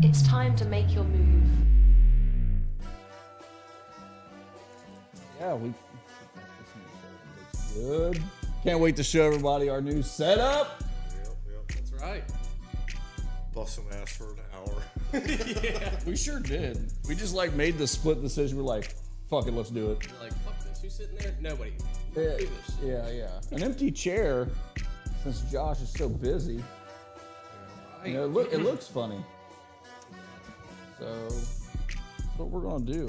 It's time to make your move. Yeah, this looks good. Can't wait to show everybody our new setup. Yep. That's right. Bust some ass for an hour. Yeah. We sure did. We just like made the split decision. We're like, fuck it, let's do it. You're like, fuck this. Who's sitting there? Nobody. Yeah, Do this shit. yeah. An empty chair, since Josh is so busy. You know, it looks funny. So that's what we're gonna do.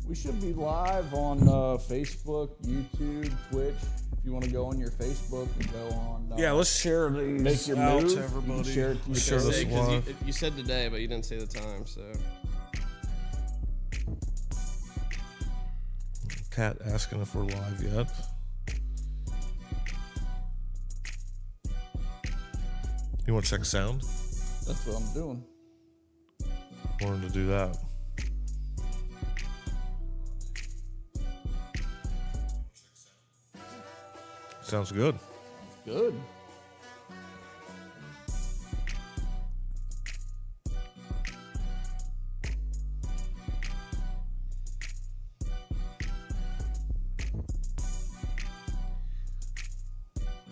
We should be live on Facebook, YouTube, Twitch. If you want to go on your Facebook and go on. Yeah, let's share these Make your out move. to You can everybody. share it to your Share this Facebook. live. You said today, but you didn't say the time, so. Cat asking if we're live yet. You want to check sound? That's what I'm doing. Wanted to do that. Sounds good. Good.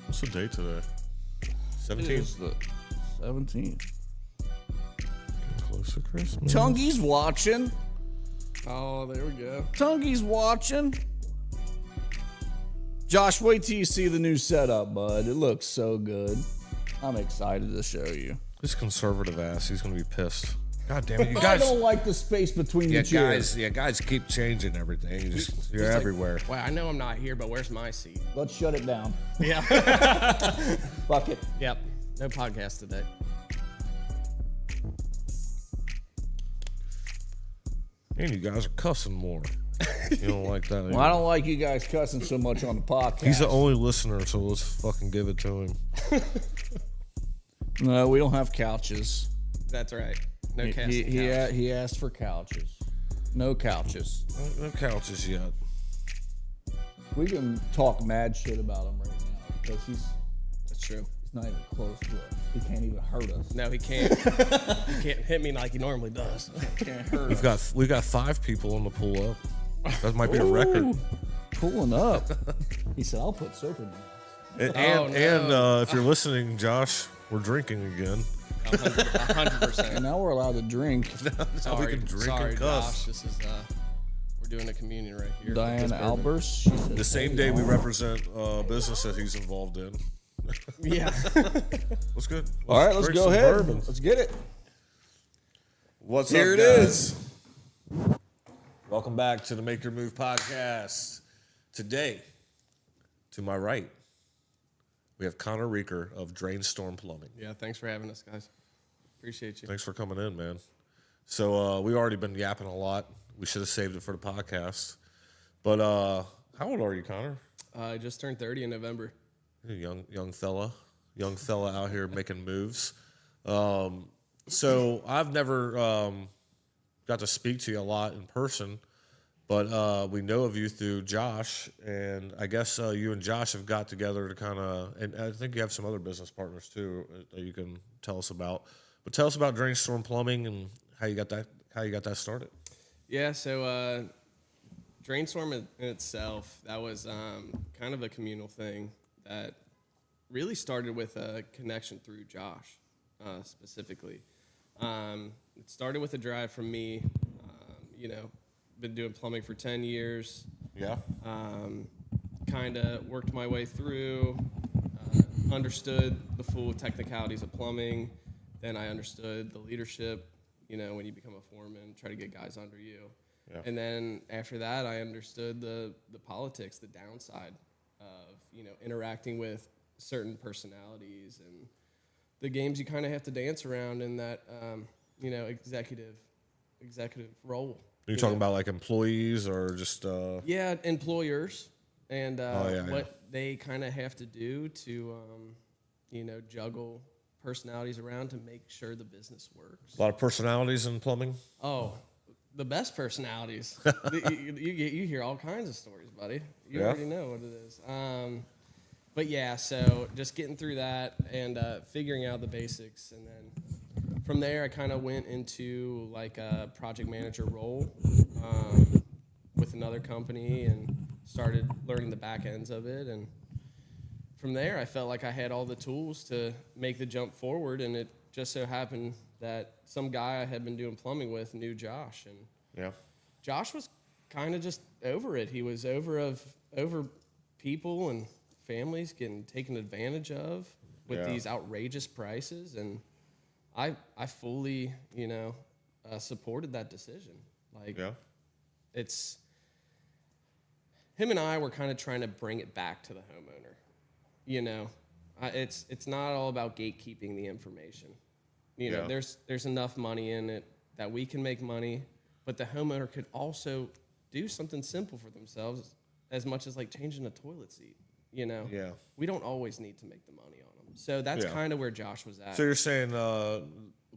What's the date today? It 17th. is the 17th. Close to Christmas. Tungy's watching. Oh, there we go. Tungy's watching. Josh, wait till you see the new setup, bud. It looks so good. I'm excited to show you. This conservative ass, he's gonna be pissed. God damn it, you I guys! don't like the space between the chairs. Guys keep changing everything. You're everywhere. Well, I know I'm not here, but where's my seat? Let's shut it down. Yeah. Fuck it. Yep. No podcast today. And you guys are cussing more. You don't like that. Well, I don't like you guys cussing so much on the podcast. He's the only listener, so let's fucking give it to him. No, we don't have couches. That's right. No He, casting he, couch. he asked for couches. No couches. No couches yet. We can talk mad shit about him right now because he's That's true. not even close to us. He can't even hurt us. No, he can't. He can't hit me like he normally does. He can't hurt us. We've got 5 people on the pull up. That might be a record. Ooh, pulling up. He said, "I'll put soap in your mouth." And if you're listening, Josh, we're drinking again. 100%. And now we're allowed to drink. Now we can drink sorry, and cuss. Josh. This is we're doing a communion right here. Diana Albers. She said, The same day we represent a business that he's involved in. Yeah. What's good? All right, let's drink go some ahead. bourbon. Let's get it. What's Here up, it guys? is. Welcome back to the Make Your Move podcast. Today, to my right, we have Connor Reker of Drainstorm Plumbing. Yeah. Thanks for having us, guys. Appreciate you. Thanks for coming in, man. So we've already been yapping a lot. We should have saved it for the podcast. But how old are you, Connor? I just turned 30 in November. You're a young fella out here making moves. So I've never got to speak to you a lot in person, but we know of you through Josh, and I guess you and Josh have got together to kind of, and I think you have some other business partners too that you can tell us about. But tell us about Drainstorm Plumbing and how you got that started. Yeah. So Drainstorm in itself, that was kind of a communal thing that really started with a connection through Josh specifically. It started with a drive from me. Been doing plumbing for 10 years. Yeah. Kind of worked my way through, understood the full technicalities of plumbing. Then I understood the leadership, when you become a foreman, try to get guys under you. Yeah. And then after that, I understood the politics, the downside of, interacting with certain personalities and the games you kind of have to dance around in that, executive role. Are you talking about like employees or just? Yeah, employers and yeah. what they kind of have to do to, juggle personalities around to make sure the business works. A lot of personalities in plumbing. Oh, the best personalities. you hear all kinds of stories, buddy. You Yeah? already know what it is. but yeah, so just getting through that and figuring out the basics, and then from there I kind of went into like a project manager role with another company and started learning the back ends of it. And from there, I felt like I had all the tools to make the jump forward, and it just so happened that some guy I had been doing plumbing with knew Josh, and Yeah. Josh was kind of just over it. He was over people and families getting taken advantage of with these outrageous prices, and I fully, supported that decision. Like, it's him and I were kind of trying to bring it back to the homeowner. It's not all about gatekeeping the information. There's enough money in it that we can make money, but the homeowner could also do something simple for themselves, as much as like changing a toilet seat. We don't always need to make the money on them. So that's kind of where Josh was at. So you're saying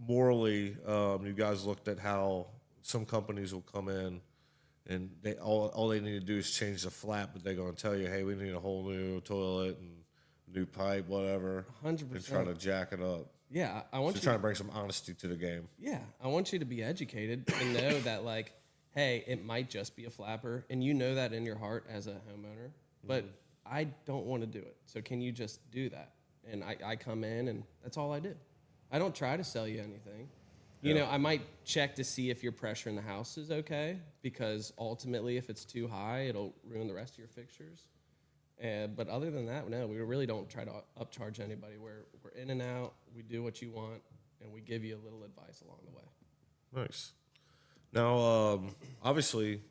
morally, you guys looked at how some companies will come in and they all they need to do is change the flap, but they're going to tell you, hey, we need a whole new toilet and new pipe, whatever. 100%. And try to jack it up. Yeah, I want So you trying to bring some honesty to the game. Yeah, I want you to be educated and know that, like, hey, it might just be a flapper, and you know that in your heart as a homeowner, but I don't want to do it. So can you just do that? And I come in, and that's all I do. I don't try to sell you anything. I might check to see if your pressure in the house is okay, because ultimately, if it's too high, it'll ruin the rest of your fixtures. But other than that, no, we really don't try to upcharge anybody. We're in and out. We do what you want, and we give you a little advice along the way. Nice. Now, obviously,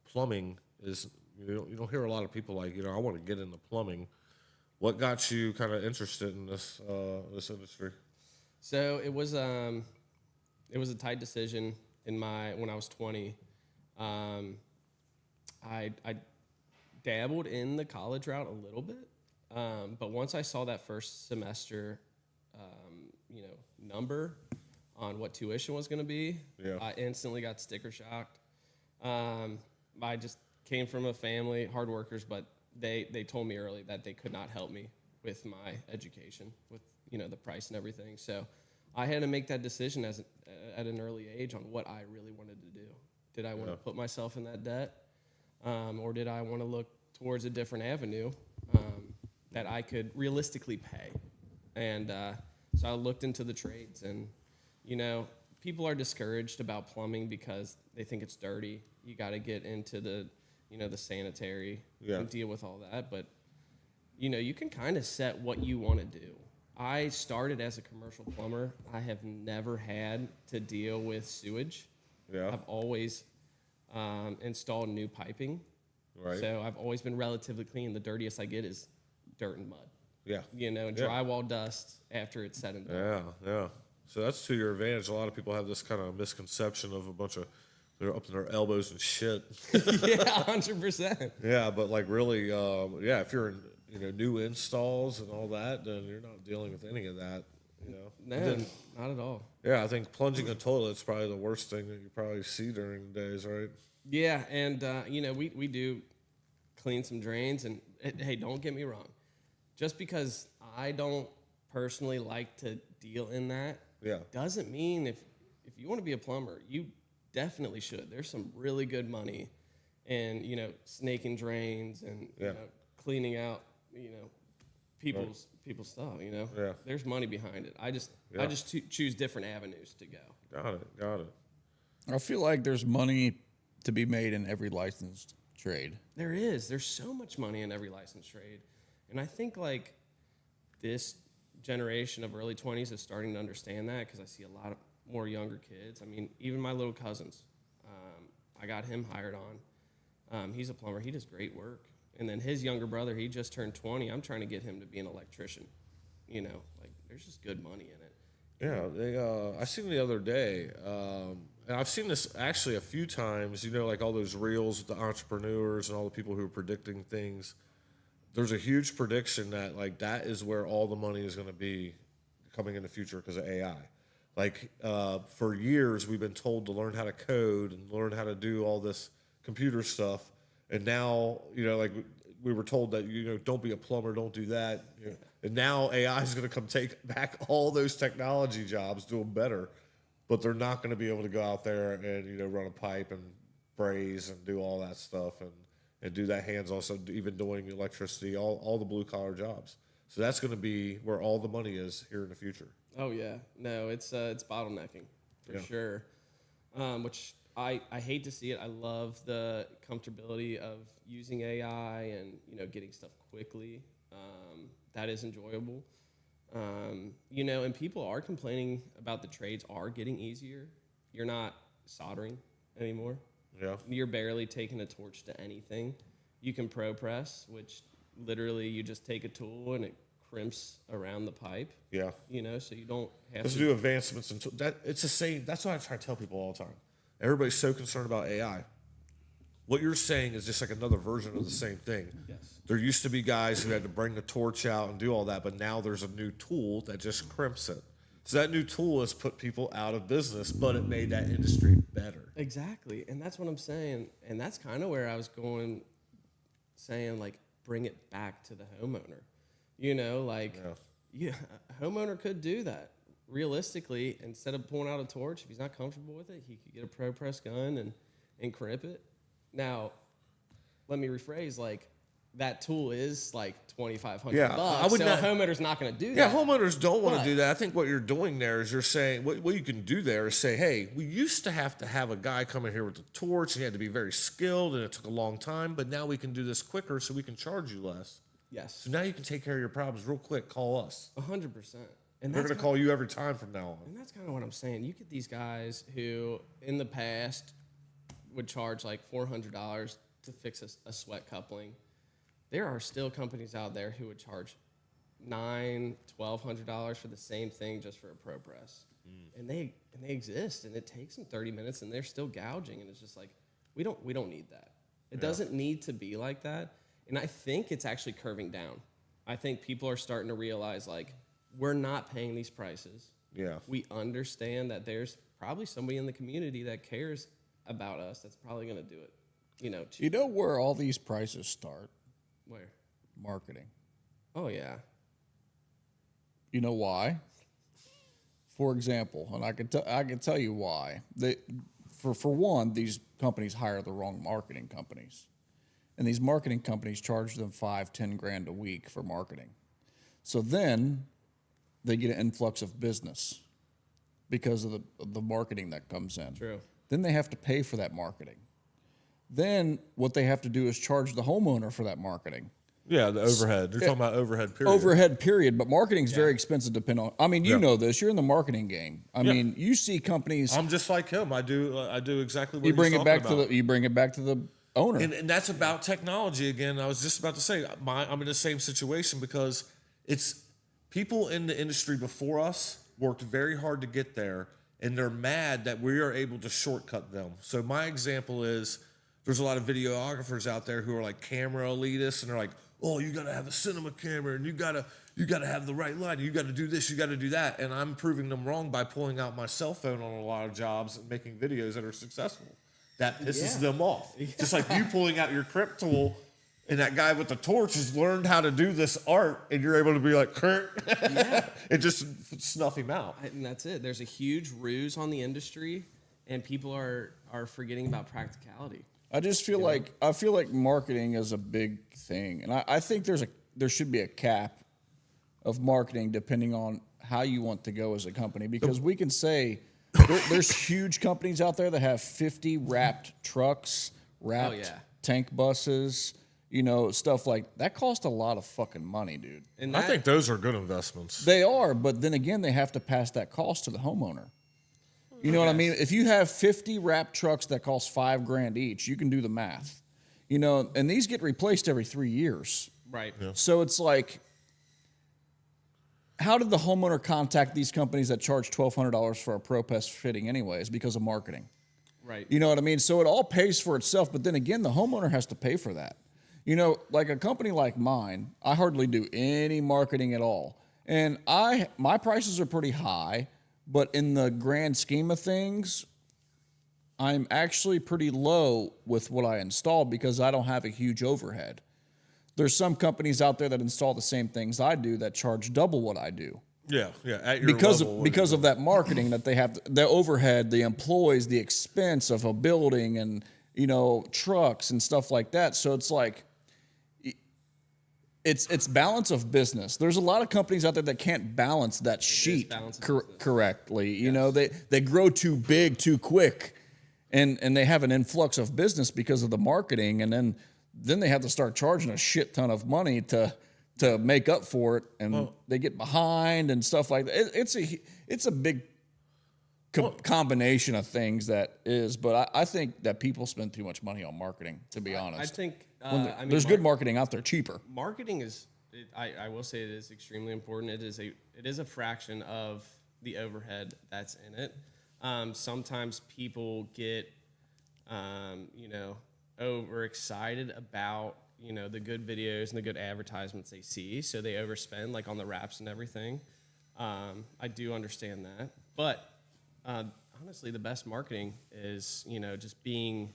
plumbing is, you don't hear a lot of people like, I want to get into plumbing. What got you kind of interested in this industry? So it was a tight decision when I was 20. I dabbled in the college route a little bit, but once I saw that first semester, number on what tuition was going to be, I instantly got sticker shocked. I just came from a family, hard workers, but they told me early that they could not help me with my education, with the price and everything. So I had to make that decision at an early age on what I really wanted to do. Did I want to put myself in that debt, or did I want to look towards a different avenue that I could realistically pay? And so I looked into the trades, and people are discouraged about plumbing because they think it's dirty. You got to get into the the sanitary and deal with all that, but you can kind of set what you want to do. I started as a commercial plumber. I have never had to deal with sewage. I've always installed new piping. Right. So I've always been relatively clean. The dirtiest I get is dirt and mud. Yeah. Drywall dust after it's said and done. Yeah. So that's to your advantage. A lot of people have this kind of misconception of a bunch of, they're up to their elbows and shit. Yeah, 100%. Yeah, but like really, if you're in, new installs and all that, then you're not dealing with any of that, No, not at all. Yeah, I think plunging a toilet is probably the worst thing that you probably see during the days, right? Yeah, and we do clean some drains, and hey, don't get me wrong. Just because I don't personally like to deal in that, doesn't mean if you want to be a plumber, you definitely should. There's some really good money in snaking drains and cleaning out people's stuff. There's money behind it. I just choose different avenues to go. Got it. I feel like there's money to be made in every licensed trade. There is. There's so much money in every licensed trade. And I think like this generation of early 20s is starting to understand that, because I see a lot of more younger kids. I mean, even my little cousins, I got him hired on. He's a plumber. He does great work. And then his younger brother, he just turned 20. I'm trying to get him to be an electrician. There's just good money in it. Yeah, I seen the other day, and I've seen this actually a few times, like all those reels with the entrepreneurs and all the people who are predicting things. There's a huge prediction that like that is where all the money is going to be coming in the future because of AI. Like for years, we've been told to learn how to code and learn how to do all this computer stuff. And now, we were told that, don't be a plumber, don't do that. And now AI is going to come take back all those technology jobs, do them better, but they're not going to be able to go out there and, run a pipe and braze and do all that stuff and do that hands also, even doing electricity, all the blue collar jobs. So that's going to be where all the money is here in the future. Oh yeah, no, it's bottlenecking for sure. Which I hate to see it. I love the comfortability of using AI and getting stuff quickly. That is enjoyable. And people are complaining about the trades are getting easier. You're not soldering anymore. Yeah. You're barely taking a torch to anything. You can pro press, which literally you just take a tool and it crimps around the pipe. Yeah. So you don't have Let's to do advancements. It's the same. That's what I try to tell people all the time. Everybody's so concerned about AI. What you're saying is just like another version of the same thing. Yes. There used to be guys who had to bring the torch out and do all that, but now there's a new tool that just crimps it. So that new tool has put people out of business, but it made that industry better. Exactly. And that's what I'm saying. And that's kind of where I was going, saying, like, bring it back to the homeowner. A homeowner could do that. Realistically, instead of pulling out a torch, if he's not comfortable with it, he could get a pro press gun and crimp it. Now, let me rephrase, like, that tool is like $2,500 bucks. So a homeowner's not going to do that. Yeah, homeowners don't want to do that. I think what you're doing there is you're saying, what you can do there is say, hey, we used to have a guy come in here with a torch. He had to be very skilled, and it took a long time. But now we can do this quicker, so we can charge you less. Yes. So now you can take care of your problems real quick. Call us. 100%. And we're going to call you every time from now on. And that's kind of what I'm saying. You get these guys who, in the past, would charge like $400 to fix a sweat coupling. There are still companies out there who would charge $900, $1,200 for the same thing just for a pro press. And they exist, and it takes them 30 minutes, and they're still gouging, and it's just like, we don't need that. It doesn't need to be like that. And I think it's actually curving down. I think people are starting to realize, like, we're not paying these prices. Yeah. We understand that there's probably somebody in the community that cares about us that's probably going to do it. You know where all these prices start? Where? Marketing. Oh, yeah. You know why? For example, and I can tell you why. For one, these companies hire the wrong marketing companies. And these marketing companies charge them $5-10 a week for marketing. So then they get an influx of business because of the marketing that comes in. True. Then they have to pay for that marketing. Then what they have to do is charge the homeowner for that marketing. Yeah, the overhead. You're talking about overhead period. Overhead period, but marketing is very expensive to depend on. I mean, you know this. You're in the marketing game. I mean, you see companies. I'm just like him. I do exactly what you bring he's it back talking about. you bring it back to the owner. And that's about technology again. I was just about to say I'm in the same situation because it's people in the industry before us worked very hard to get there, and they're mad that we are able to shortcut them. So my example is there's a lot of videographers out there who are like camera elitists, and they're like, oh, you got to have a cinema camera, and you got to have the right light, you got to do this, you got to do that. And I'm proving them wrong by pulling out my cell phone on a lot of jobs and making videos that are successful. That pisses them off. Yeah. Just like you pulling out your crimp tool, and that guy with the torch has learned how to do this art, and you're able to be like, Kurt, and just snuff him out. And that's it. There's a huge ruse on the industry, and people are forgetting about practicality. I just feel like marketing is a big thing, and I think there should be a cap of marketing depending on how you want to go as a company, because we can say there's huge companies out there that have 50 wrapped trucks, wrapped tank buses, stuff like that. Cost a lot of fucking money, dude. And I think those are good investments. They are, but then again, they have to pass that cost to the homeowner. You know what I mean? If you have 50 wrapped trucks that cost $5,000 each, you can do the math. And these get replaced every 3 years. Right. Yeah. So it's like, how did the homeowner contact these companies that charge $1,200 for a pro press fitting anyways? Because of marketing. Right. You know what I mean? So it all pays for itself, but then again, the homeowner has to pay for that. Like a company like mine, I hardly do any marketing at all. And my prices are pretty high. But in the grand scheme of things, I'm actually pretty low with what I install because I don't have a huge overhead. there's some companies out there that install the same things I do that charge double what I do. Yeah. At your level, Because of that marketing that they have, the overhead, the employees, the expense of a building, and trucks and stuff like that. So it's like it's balance of business. There's a lot of companies out there that can't balance that sheet correctly. They grow too big too quick, and they have an influx of business because of the marketing, and then they have to start charging a shit ton of money to make up for it, and they get behind and stuff like that. It's a big combination of things that is, but I think that people spend too much money on marketing, to be honest. I think there's good marketing out there cheaper. Marketing is, I will say, it is extremely important. It is a fraction of the overhead that's in it. Sometimes people get overexcited about the good videos and the good advertisements they see, so they overspend like on the wraps and everything. I do understand that, but honestly, the best marketing is just being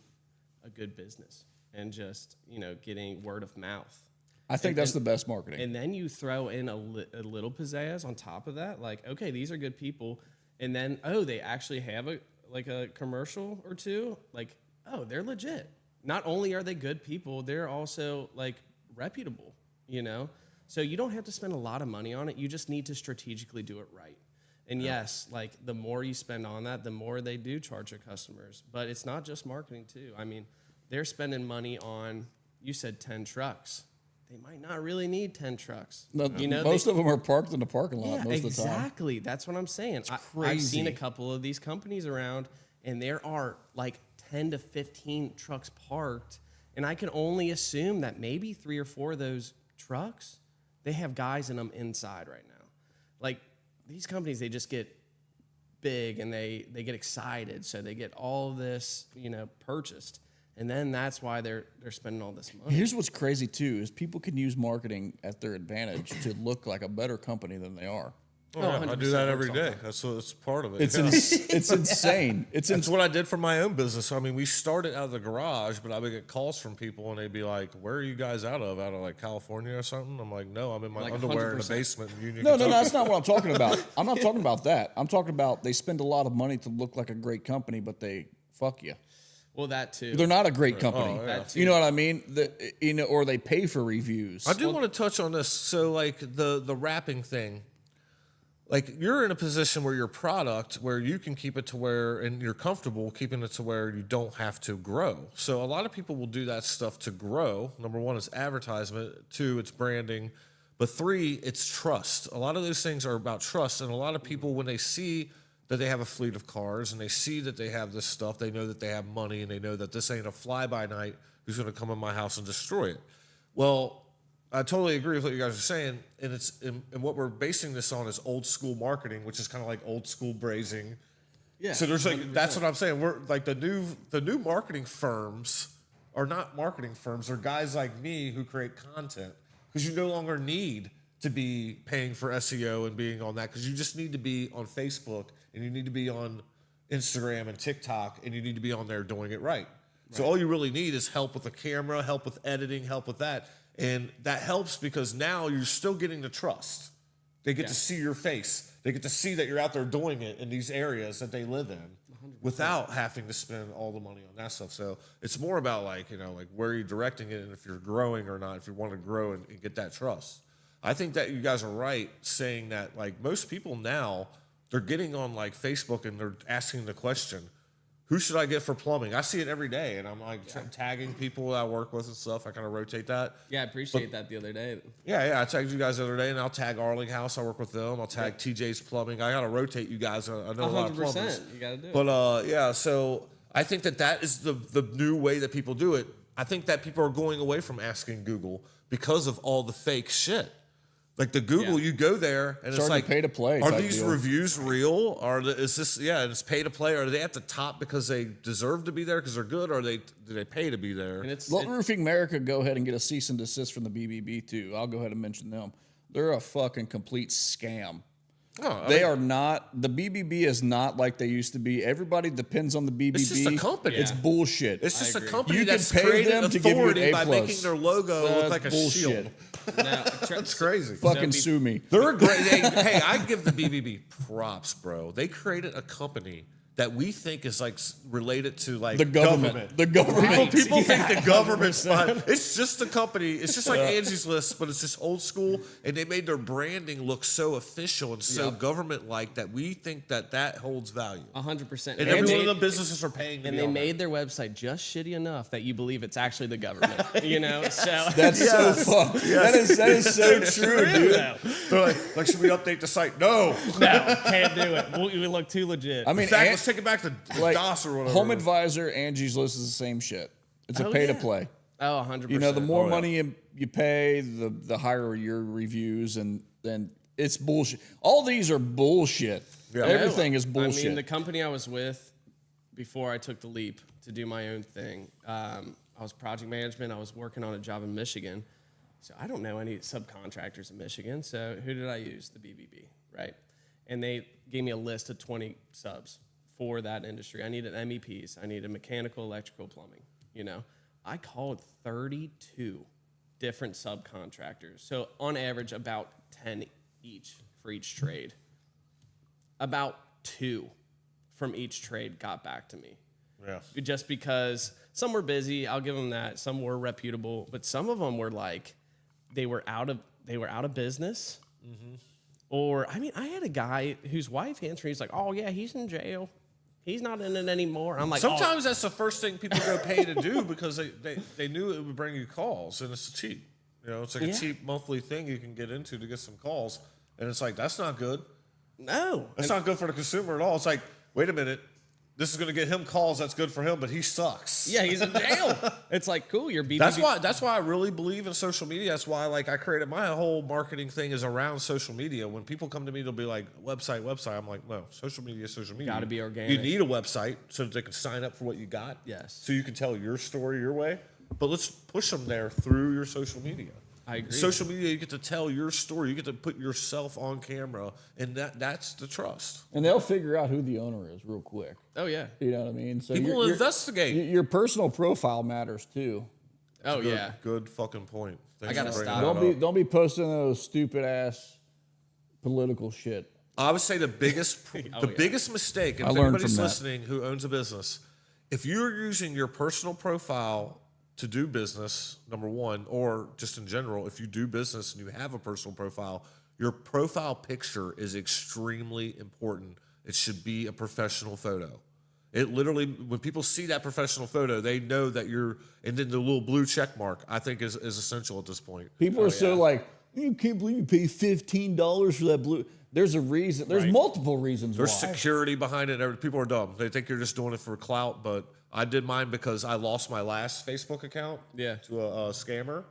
a good business and just getting word of mouth. I think that's the best marketing. And then you throw in a little pizzazz on top of that, like, okay, these are good people, and then they actually have a commercial or two, like, they're legit. Not only are they good people, they're also like reputable, So you don't have to spend a lot of money on it. You just need to strategically do it right. And yes, like the more you spend on that, the more they do charge their customers. But it's not just marketing too. I mean, they're spending money on, you said 10 trucks. They might not really need 10 trucks. Most of them are parked in the parking lot most of the time. Exactly. That's what I'm saying. I've seen a couple of these companies around, and there are like 10 to 15 trucks parked, and I can only assume that maybe 3 or 4 of those trucks, they have guys in them inside right now. Like, these companies, they just get big and they get excited, so they get all of this purchased, and then that's why they're spending all this money. Here's what's crazy too is people can use marketing at their advantage to look like a better company than they are. I do that every day. That's part of it. It's insane. It's what I did for my own business. I mean, we started out of the garage, but I would get calls from people, and they'd be like, "Where are you guys out of? Out of like California or something?" I'm like, "No, I'm in my underwear 100%. In the basement in Union." No, that's not what I'm talking about. I'm not talking about that. I'm talking about they spend a lot of money to look like a great company, but they fuck you. Well, that too. They're not a great company. That too. You know what I mean? Or they pay for reviews. I do want to touch on this. So, like the wrapping thing. Like, you're in a position where your product, where you can keep it to where, and you're comfortable keeping it to where you don't have to grow. So a lot of people will do that stuff to grow. Number one, it's advertisement. 2, it's branding. But 3, it's trust. A lot of those things are about trust. And a lot of people, when they see that they have a fleet of cars and they see that they have this stuff, they know that they have money, and they know that this ain't a fly-by-night who's going to come in my house and destroy it. Well, I totally agree with what you guys are saying, and what we're basing this on is old school marketing, which is kind of like old school brazing. Yeah. So there's like 100%. That's what I'm saying. We're like the new marketing firms are not marketing firms. They're guys like me who create content, because you no longer need to be paying for SEO and being on that, because you just need to be on Facebook, and you need to be on Instagram and TikTok, and you need to be on there doing it right. So all you really need is help with the camera, help with editing, help with that. And that helps because now you're still getting the trust. They get to see your face. They get to see that you're out there doing it in these areas that they live in 100%. Without having to spend all the money on that stuff. So it's more about like where you're directing it, and if you're growing or not, if you want to grow and get that trust. I think that you guys are right saying that, like, most people now, they're getting on like Facebook and they're asking the question, who should I get for plumbing? I see it every day, and I'm like tagging people that I work with and stuff. I kind of rotate that. Yeah, I appreciate that the other day. Yeah. I tagged you guys the other day, and I'll tag Arling House. I work with them. I'll tag TJ's Plumbing. I got to rotate you guys. I know a lot of plumbers. You got to do it. But so I think that is the new way that people do it. I think that people are going away from asking Google because of all the fake shit. Like the Google, you go there and it's like pay to play. Are these reviews real? Is this it's pay to play? Are they at the top because they deserve to be there because they're good, or do they pay to be there? And let Roofing America go ahead and get a cease and desist from the BBB too. I'll go ahead and mention them. They're a fucking complete scam. They are not. The BBB is not like they used to be. Everybody depends on the BBB. It's just a company. It's bullshit. It's just a agree. company You that's can pay created them to give you an authority A+. by making their logo look That's like a bullshit. shield. Now, That's crazy. Fucking sue me. They're a great. Hey, I give the BBB props, bro. They created a company that we think is like related to like The government. The government. People think the government's fine. It's just a company. It's just like Angie's List, but it's just old school. And they made their branding look so official and so government-like that we think that holds value. 100%. And every one of the businesses are paying. To And be they on made their website just shitty enough that you believe it's actually the government. You know, so That's so fucked. That is so true, dude. They're like, should we update the site? No. no, can't do it. We look too legit. I mean, In fact, let's take it back to DOS or whatever. Home Advisor, Angie's List is the same shit. It's a pay to play. Oh, 100%. You know, the more money you pay, the higher your reviews, and then it's bullshit. All these are bullshit. Yeah. Everything is bullshit. I mean, the company I was with before I took the leap to do my own thing, I was project management. I was working on a job in Michigan. So I don't know any subcontractors in Michigan. So who did I use? The BBB, right? And they gave me a list of 20 subs for that industry. I needed MEPs. I needed mechanical, electrical, plumbing. You know, I called 32 different subcontractors. So on average, about 10 each for each trade. About 2 from each trade got back to me. Yeah. Just because some were busy, I'll give them that. Some were reputable, but some of them were like they were out of business. Mm-hmm. Or I mean, I had a guy whose wife answered. He's like, "Oh yeah, he's in jail. He's not in it anymore." I'm like, sometimes that's the first thing people go pay to do because they knew it would bring you calls, and it's cheap. You know, it's like a cheap monthly thing you can get into to get some calls, and it's like that's not good. No, That's not good for the consumer at all. It's like, wait a minute, this is going to get him calls. That's good for him, but he sucks. yeah, he's in jail. It's like, cool, you're BBB. That's why I really believe in social media. That's why I created my whole marketing thing is around social media. When people come to me, they'll be like, website. I'm like, no, social media. Gotta be organic. You need a website so that they can sign up for what you got. Yes. So you can tell your story your way. But let's push them there through your social media. I agree. Social media, you get to tell your story. You get to put yourself on camera, and that's the trust. and they'll figure out who the owner is real quick. Oh yeah. You know what I mean? So People will investigate. Your personal profile matters too. Oh yeah. Good fucking point. Thanks gotta for bringing stop. that up. Don't be posting those stupid ass political shit. I would say the biggest biggest mistake, and I if learned anybody's from that. listening who owns a business, if you're using your personal profile to do business, number one, or just in general, if you do business and you have a personal profile, your profile picture is extremely important. It should be a professional photo. It literally, when people see that professional photo, they know that you're, and then the little blue check mark, I think is essential at this point. People are so like, you can't believe you pay $15 for that blue. There's a reason. There's multiple reasons There's why. security behind it. People are dumb. They think you're just doing it for clout, but I did mine because I lost my last Facebook account to a scammer,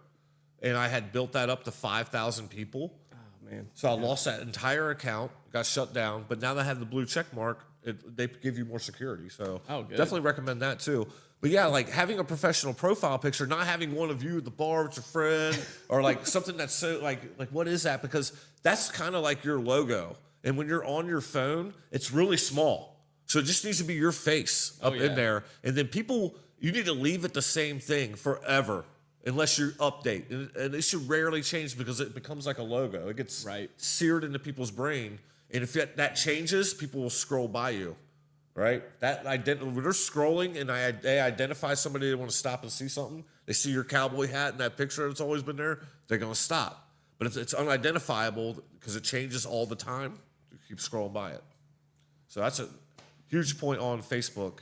and I had built that up to 5,000 people. Oh man. So I lost that entire account, got shut down, but now that I have the blue check mark, they give you more security. So good. Definitely recommend that too. But yeah, like having a professional profile picture, not having one of you at the bar with your friend, or like something that's so like what is that? Because that's kind of like your logo. And when you're on your phone, it's really small. So it just needs to be your face up in there. And then you need to leave it the same thing forever unless you update. And it should rarely change because it becomes like a logo. It gets seared into people's brain. And if that changes, people will scroll by you, right? When they're scrolling and they identify somebody they want to stop and see something, they see your cowboy hat and that picture that's always been there, they're going to stop. But if it's unidentifiable because it changes all the time, you keep scrolling by it. So that's a huge point on Facebook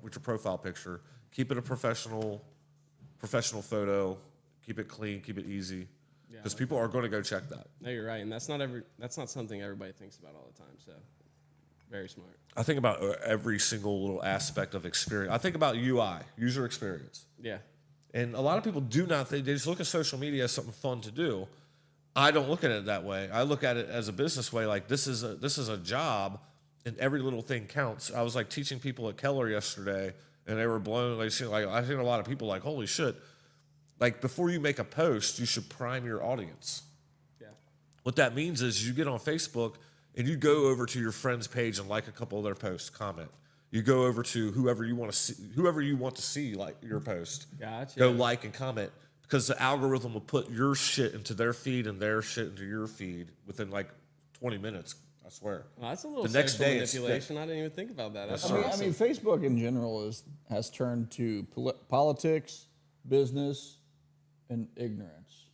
with your profile picture. Keep it a professional photo. Keep it clean. Keep it easy. Because people are going to go check that. No, you're right, and that's not something everybody thinks about all the time. So, very smart. I think about every single little aspect of experience. I think about UI, user experience. Yeah. And a lot of people do not. They just look at social media as something fun to do. I don't look at it that way. I look at it as a business way. Like this is a job, and every little thing counts. I was like teaching people at Keller yesterday, and they were blown. I seen a lot of people like, holy shit. Like before you make a post, you should prime your audience. Yeah. What that means is you get on Facebook, and you go over to your friend's page and like a couple of their posts, comment. You go over to whoever you want to see like your post. Gotcha. Go like and comment because the algorithm will put your shit into their feed and their shit into your feed within like 20 minutes. I swear. Well, that's a little The next social day it's manipulation. I didn't even think about that. That's I mean, awesome. Facebook in general has turned to politics, business, and ignorance.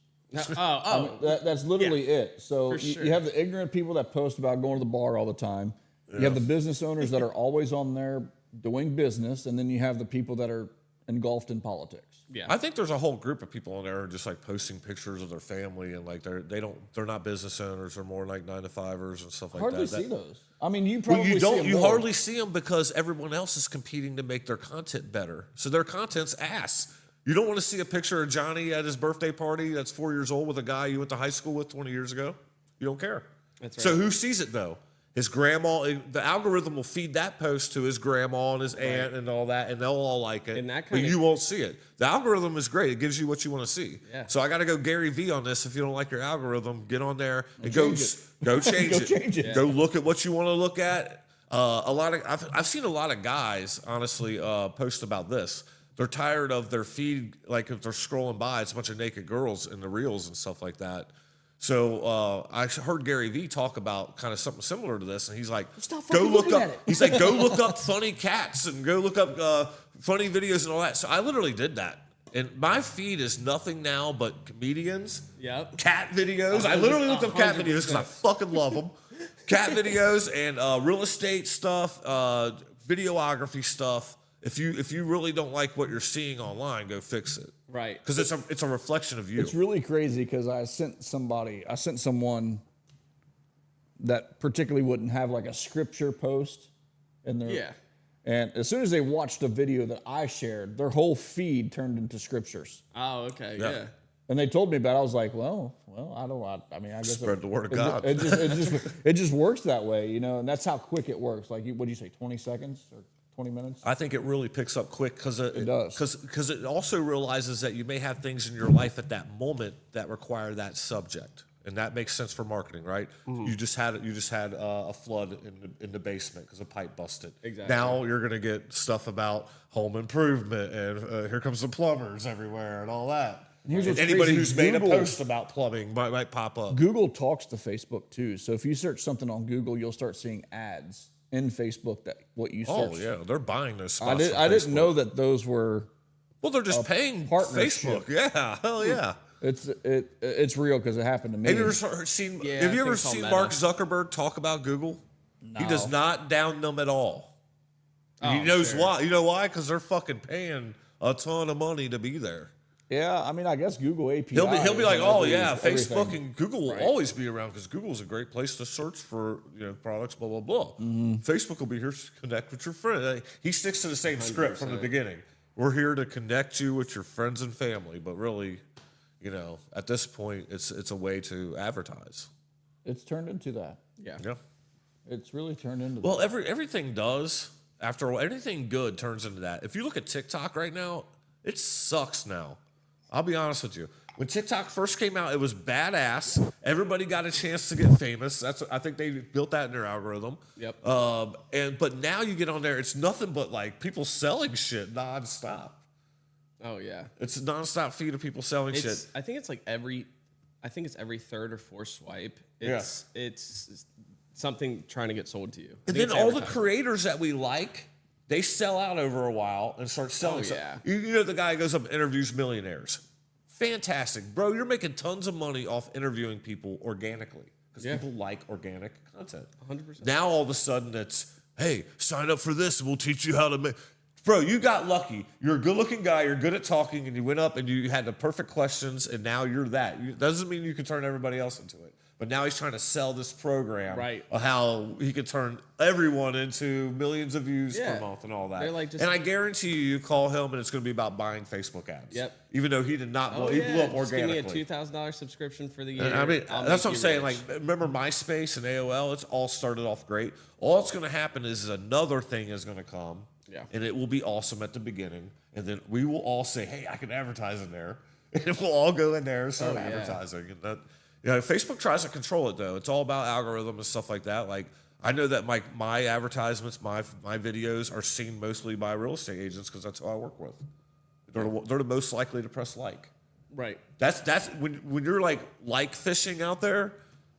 I mean, that's literally it. So you have the ignorant people that post about going to the bar all the time. You have the business owners that are always on there doing business, and then you have the people that are engulfed in politics. Yeah. I think there's a whole group of people on there who are just like posting pictures of their family and like they're not business owners. They're more like 9-to-5ers and stuff like Hardly that. see those. I mean, you probably you see them more. hardly see them because everyone else is competing to make their content better. So their content's ass. You don't want to see a picture of Johnny at his birthday party that's 4 years old with a guy you went to high school with 20 years ago. You don't care. That's right. So who sees it though? His grandma, the algorithm will feed that post to his grandma and his aunt and all that, and they'll all like it. And that but kinda- you won't see it. The algorithm is great. It gives you what you want to see. Yeah. So I got to go Gary V on this. If you don't like your algorithm, get on there and change go change Go it. change it. Go look at what you want to look at. I've seen a lot of guys, honestly, post about this. They're tired of their feed, like if they're scrolling by, it's a bunch of naked girls in the reels and stuff like that. So I heard Gary Vee talk about kind of something similar to this, and he's like, Stop "Go fucking look looking up." at it. He's like, "Go look up funny cats and go look up funny videos and all that." So I literally did that, and my feed is nothing now but comedians, Yep. cat videos. I literally looked up cat videos because I fucking love them. Cat videos and real estate stuff, videography stuff. If you really don't like what you're seeing online, go fix it. Right. Because it's a reflection of you. It's really crazy because I sent someone that particularly wouldn't have like a scripture post in their Yeah. And as soon as they watched a video that I shared, their whole feed turned into scriptures. Oh, okay. Yeah. Yeah. And they told me about it. I was like, well, I mean, I guess Spread the word of God. It just works that way, you know, and that's how quick it works. Like, what do you say, 20 seconds or 20 minutes? I think it really picks up quick because it does. Because it also realizes that you may have things in your life at that moment that require that subject, and that makes sense for marketing, right? Mm-hmm. You just had a flood in the basement because a pipe busted. Exactly. Now you're gonna get stuff about home improvement and here comes the plumbers everywhere and all that. And here's what's Anybody crazy, who's made a Google- post about plumbing might pop up. Google talks to Facebook too. So if you search something on Google, you'll start seeing ads in Facebook that what you search. Oh yeah, they're buying those spots. I from didn't Facebook. know that those were. Well, they're just paying partnership. Facebook. Yeah, hell yeah. It's real because it happened to me. Have you ever seen? Yeah, have I you think ever it's all seen Meta. Mark Zuckerberg talk about Google? No. He does not down them at all. Oh, He knows sure. why. You know why? Because they're fucking paying a ton of money to be there. Yeah, I mean, I guess Google API. He'll be is like, on oh yeah, everything. Facebook and Google will always be around because Google's a great place to search for products, blah blah blah. Facebook will be here to connect with your friend. He sticks to the same script from the beginning. We're here to connect you with your friends and family, but really, at this point, it's a way to advertise. It's turned into that. Yeah. Yeah. It's really turned into Well, everything does. After a while, anything good turns into that. If you look at TikTok right now, it sucks now. I'll be honest with you. When TikTok first came out, it was badass. Everybody got a chance to get famous. I think they built that in their algorithm. Yep. But now you get on there, it's nothing but like people selling shit nonstop. Oh yeah. It's a nonstop feed of people selling shit. I think it's every third or fourth swipe. It's something trying to get sold to you. I And think then it's all the advertising. creators that we like, they sell out over a while and start selling stuff. yeah. You know the guy who goes up and interviews millionaires. Fantastic. Bro, you're making tons of money off interviewing people organically because people like organic content. 100%. Now all of a sudden it's, hey, sign up for this and we'll teach you how to make... Bro, you got lucky. You're a good-looking guy. You're good at talking, and you went up and you had the perfect questions, and now you're that. Doesn't mean you can turn everybody else into it. But now he's trying to sell this program Right. of how he could turn everyone into millions of views per month and all that. They're like just- and I guarantee you call him, and it's going to be about buying Facebook ads. Yep. Even though he did not, Oh, he yeah. blew up Just give me organically. a $2,000 subscription for the year. And I mean, I'll that's make what I'm you saying. rich. Like, remember MySpace and AOL? It's all started off great. All that's going to happen is another thing is going to come. Yeah. And it will be awesome at the beginning. And then we will all say, hey, I can advertise in there. And we'll all go in there and start Oh, yeah. advertising. And You know, Facebook tries to control it though. It's all about algorithm and stuff like that. Like I know that my advertisements, my videos are seen mostly by real estate agents because that's who I work with. They're the most likely to press like. Right. That's when you're like fishing out there,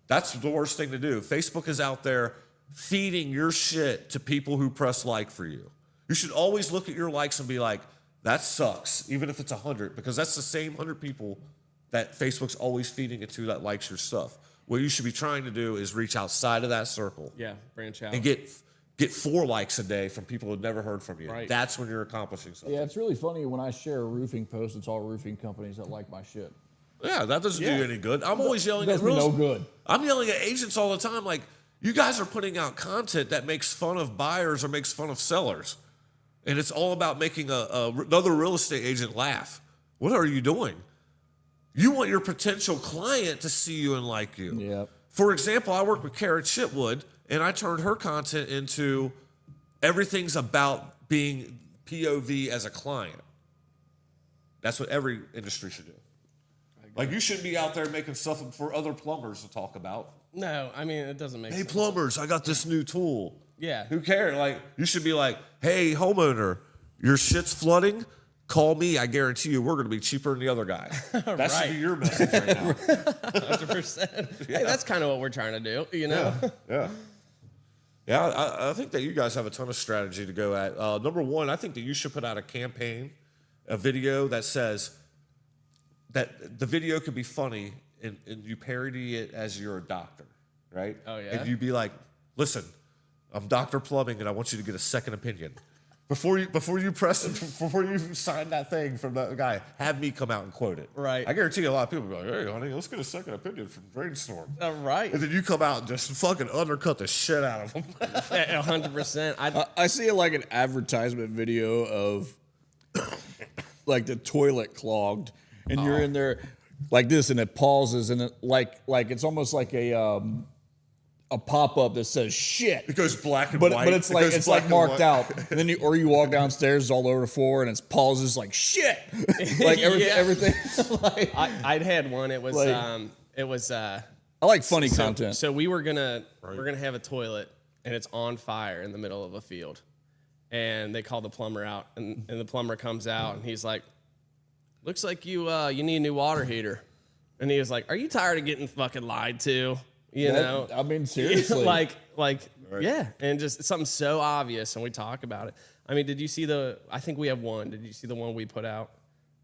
that's the worst thing to do. Facebook is out there feeding your shit to people who press like for you. You should always look at your likes and be like, that sucks, even if it's 100, because that's the same 100 people that Facebook's always feeding it to that likes your stuff. What you should be trying to do is reach outside of that circle. Yeah, branch out. And get 4 likes a day from people who've never heard from you. Right. That's when you're accomplishing something. Yeah, it's really funny when I share a roofing post, it's all roofing companies that like my shit. Yeah, that doesn't do you any good. I'm always yelling Does at me no good. I'm yelling at agents all the time. Like, you guys are putting out content that makes fun of buyers or makes fun of sellers. And it's all about making another real estate agent laugh. What are you doing? You want your potential client to see you and like you. Yep. For example, I work with Karen Chitwood, and I turned her content into everything's about being POV as a client. That's what every industry should do. Like, you shouldn't be out there making stuff for other plumbers to talk about. No, I mean, it doesn't make Hey, sense. plumbers, I got this new tool. Yeah. Who cares? Like, you should be like, hey, homeowner, your shit's flooding. Call me. I guarantee you we're going to be cheaper than the other guy. That should be your message right now. 100%. Hey, that's kind of what we're trying to do, you know? Yeah. Yeah, I think that you guys have a ton of strategy to go at. Number one, I think that you should put out a campaign, a video that says that the video could be funny and you parody it as you're a doctor, right? Oh, yeah? And you be like, listen, I'm Dr. Plumbing and I want you to get a second opinion. Before you sign that thing from the guy, have me come out and quote it. Right. I guarantee you a lot of people will be like, hey, honey, let's get a second opinion from Brainstorm. Right. And then you come out and just fucking undercut the shit out of them. 100%. I see it like an advertisement video of like the toilet clogged, and you're in there like this, and it pauses, and it like it's almost like a pop up that says shit. It goes black and but white. but it's like marked out, and then you walk downstairs, it's all over the floor, and it's pauses like shit, like everything. Like, I'd had one. It was Like- I like funny content. So we're gonna have a toilet and it's on fire in the middle of a field, and they call the plumber out, and the plumber comes out and he's like, "Looks like you need a new water heater," and he was like, "Are you tired of getting fucking lied to?" You know, I mean, seriously, yeah, and just something so obvious, and we talk about it. I mean, did you see I think we have one. Did you see the one we put out?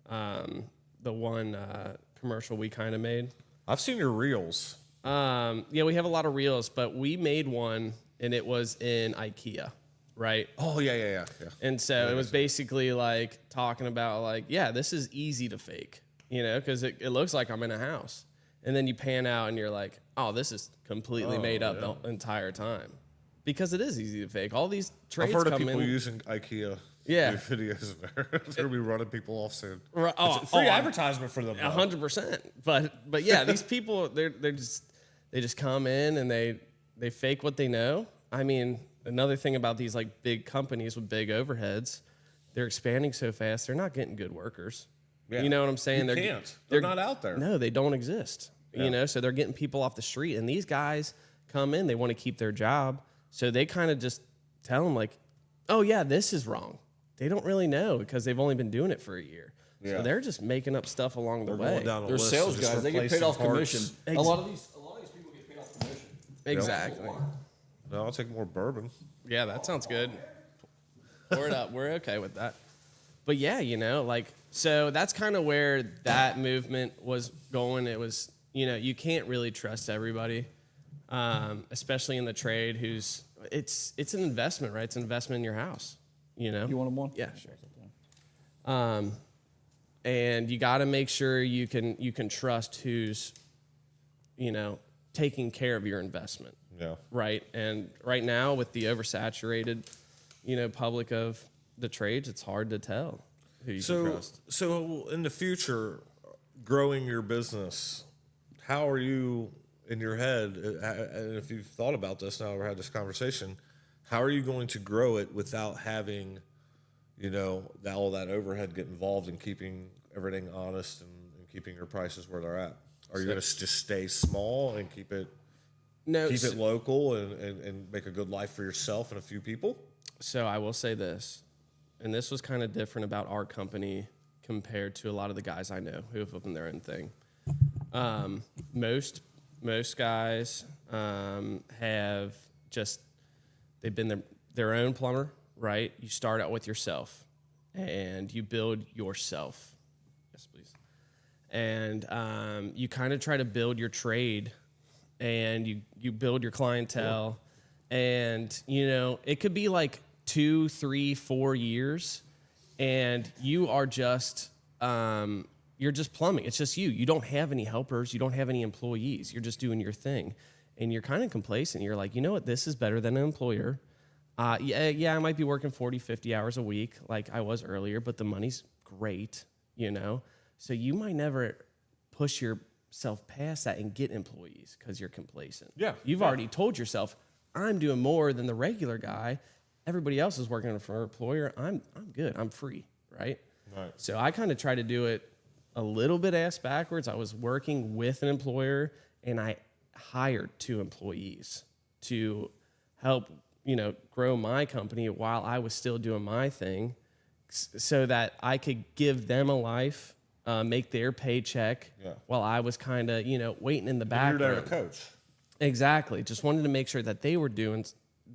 The one commercial we kind of made. I've seen your reels. Yeah, we have a lot of reels, but we made one, and it was in IKEA, right? Oh, yeah. And so it was basically like talking about like, yeah, this is easy to fake, you know, because it looks like I'm in a house. And then you pan out and you're like, oh, this is completely made up the entire time. Because it is easy to fake. All these trades I've heard of come people in. using IKEA Yeah. videos in there. They're going to be running people off soon. Right. It's free advertisement for them. 100%. But yeah, these people, they just come in and they fake what they know. I mean, another thing about these like big companies with big overheads, they're expanding so fast, they're not getting good workers. Yeah. You know what I'm saying? They're not out there. No, they don't exist. Yeah. You know, so they're getting people off the street, and these guys come in, they want to keep their job, so they kind of just tell them like, "Oh yeah, this is wrong." They don't really know because they've only been doing it for a year. Yeah. So they're just making up stuff along the They're going way. down a they're list sales of just guys. They get paid replacing off parts. commission. A lot of these people get paid off commission. Exactly. No, I'll take more bourbon. Yeah, that sounds good. Pour it up. We're okay with that. But yeah, you know, like, so that's kind of where that movement was going. It was, you know, you can't really trust everybody, especially in the trade it's an investment, right? It's an investment in your house, you know? You want them one? Yeah, sure. And you got to make sure you can trust who's, you know, taking care of your investment. Yeah. Right. And right now with the oversaturated, you know, public of the trades, it's hard to tell who you can trust. So in the future, growing your business, how are you in your head? And if you've thought about this now, or had this conversation, how are you going to grow it without having, you know, all that overhead get involved in keeping everything honest and keeping your prices where they're at? Are you going to just stay small and keep it local and make a good life for yourself and a few people? So I will say this, and this was kind of different about our company compared to a lot of the guys I know who have opened their own thing. Most guys have just, they've been their own plumber, right? You start out with yourself and you build yourself. Yes, please. And you kind of try to build your trade, and you build your clientele. And, you know, it could be like 2, 3, 4 years, and you are just, you're just plumbing. It's just you. You don't have any helpers. You don't have any employees. You're just doing your thing. And you're kind of complacent. You're like, you know what? This is better than an employer. Yeah, I might be working 40, 50 hours a week like I was earlier, but the money's great, you know? So you might never push yourself past that and get employees because you're complacent. Yeah. You've already told yourself, I'm doing more than the regular guy. Everybody else is working for an employer. I'm good. I'm free, right? Right. So I kind of try to do it a little bit ass backwards. I was working with an employer, and I hired 2 employees to help, you know, grow my company while I was still doing my thing, so that I could give them a life, make their paycheck while I was kind of, you know, waiting in the background. You're there to coach. Exactly. Just wanted to make sure that they were doing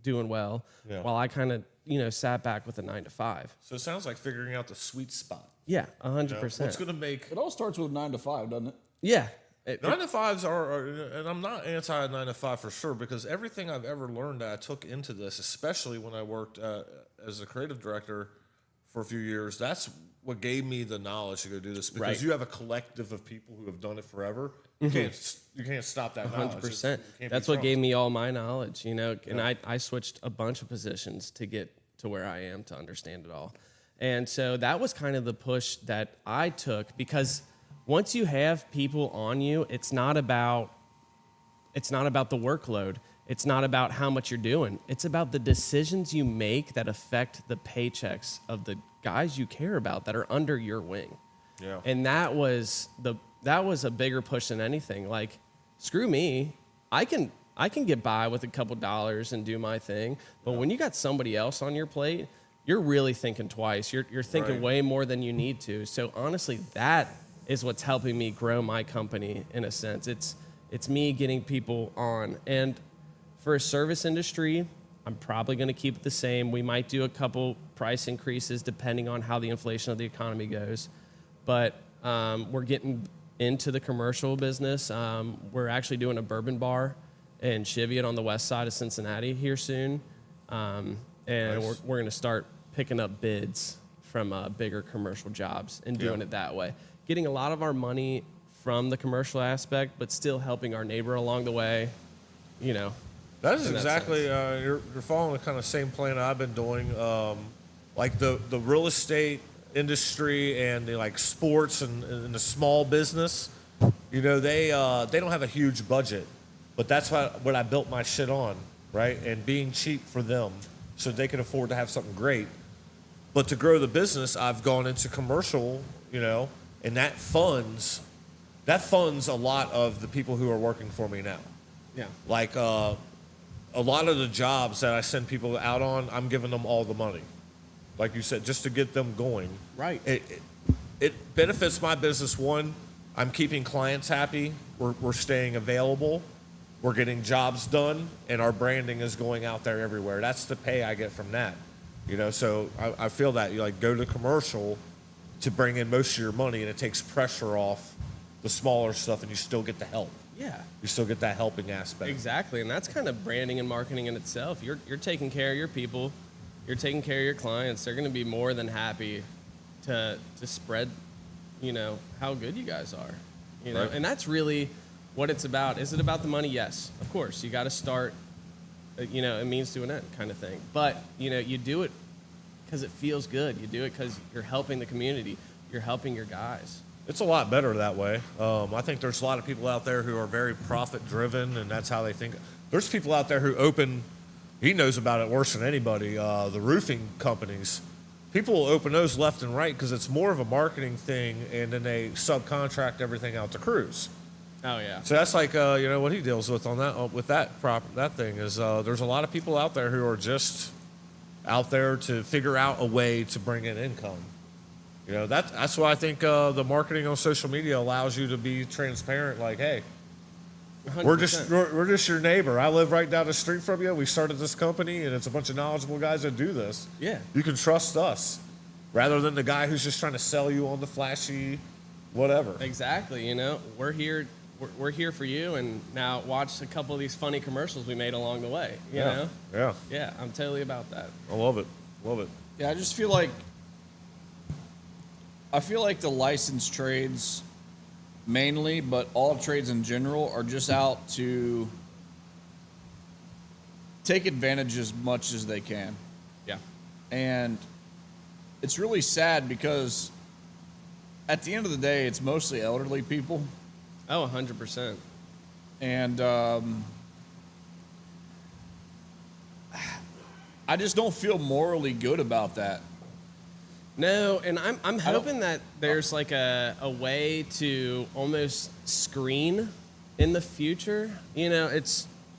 well while I kind of, you know, sat back with a 9 to 5. So it sounds like figuring out the sweet spot. Yeah, 100%. You know, what's going to make... It all starts with 9 to 5, doesn't it? Yeah. 9 to 5s are, and I'm not anti 9 to 5 for sure, because everything I've ever learned that I took into this, especially when I worked as a creative director for a few years, that's what gave me the knowledge to go do this, because you have a collective of people who have done it forever. You can't stop that knowledge. 100%. That's what gave me all my knowledge, you know, and I switched a bunch of positions to get to where I am to understand it all. And so that was kind of the push that I took, because once you have people on you, it's not about the workload. It's not about how much you're doing. It's about the decisions you make that affect the paychecks of the guys you care about that are under your wing. Yeah. And that was a bigger push than anything. Like, screw me. I can get by with a couple dollars and do my thing. But when you got somebody else on your plate, you're really thinking twice. You're thinking way more than you need to. So honestly, that is what's helping me grow my company in a sense. It's me getting people on. And for a service industry, I'm probably going to keep it the same. We might do a couple price increases depending on how the inflation of the economy goes. But we're getting into the commercial business. We're actually doing a bourbon bar in Cheviot on the west side of Cincinnati here soon. And Nice. we're going to start picking up bids from bigger commercial jobs and doing it that way. Getting a lot of our money from the commercial aspect, but still helping our neighbor along the way, you know. That is in that exactly, you're following the kind of same plan I've been doing. Like the real estate industry and the like sports and the small business, you know, they don't have a huge budget, but that's what I built my shit on, right? And being cheap for them so they can afford to have something great. But to grow the business, I've gone into commercial, you know, and that funds a lot of the people who are working for me now. Yeah. Like a lot of the jobs that I send people out on, I'm giving them all the money. Like you said, just to get them going. Right. It benefits my business. One, I'm keeping clients happy. We're staying available. We're getting jobs done, and our branding is going out there everywhere. That's the pay I get from that. You know, so I feel that you like go to commercial to bring in most of your money, and it takes pressure off the smaller stuff, and you still get the help. Yeah. You still get that helping aspect. Exactly, and that's kind of branding and marketing in itself. You're taking care of your people. You're taking care of your clients. They're going to be more than happy to spread, you know, how good you guys are. You know, Right. and that's really what it's about. Is it about the money? Yes, of course. You got to start, you know, a means to an end kind of thing. But, you know, you do it because it feels good. You do it because you're helping the community. You're helping your guys. It's a lot better that way. I think there's a lot of people out there who are very profit-driven, and that's how they think. There's people out there who open, he knows about it worse than anybody, the roofing companies. People will open those left and right because it's more of a marketing thing, and then they subcontract everything out to crews. Oh yeah. So that's like what he deals with on that with that thing is there's a lot of people out there who are just out there to figure out a way to bring in income. That's why I think the marketing on social media allows you to be transparent. Like, hey, 100%. we're just your neighbor. I live right down the street from you. We started this company, and it's a bunch of knowledgeable guys that do this. Yeah. You can trust us, rather than the guy who's just trying to sell you on the flashy, whatever. Exactly. We're here. We're here for you, and now watch a couple of these funny commercials we made along the way. You know? Yeah. Yeah, I'm totally about that. I love it. Love it. Yeah, I just feel like the licensed trades mainly, but all trades in general are just out to take advantage as much as they can. Yeah. And it's really sad because at the end of the day, it's mostly elderly people. Oh, 100%. And I just don't feel morally good about that. No, and I'm hoping that there's like a way to almost screen in the future.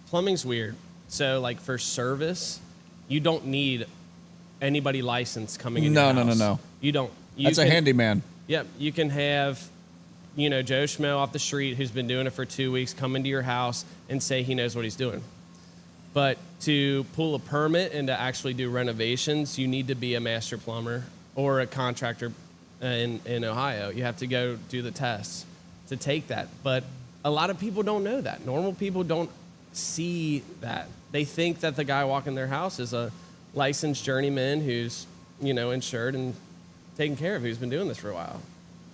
Plumbing's weird. So like for service, you don't need anybody licensed coming in. No. You don't. That's a handyman. Yep, you can have, Joe Schmo off the street who's been doing it for 2 weeks come into your house and say he knows what he's doing. But to pull a permit and to actually do renovations, you need to be a master plumber or a contractor in Ohio. You have to go do the tests to take that. But a lot of people don't know that. Normal people don't see that. They think that the guy walking their house is a licensed journeyman who's, insured and taken care of, who's been doing this for a while.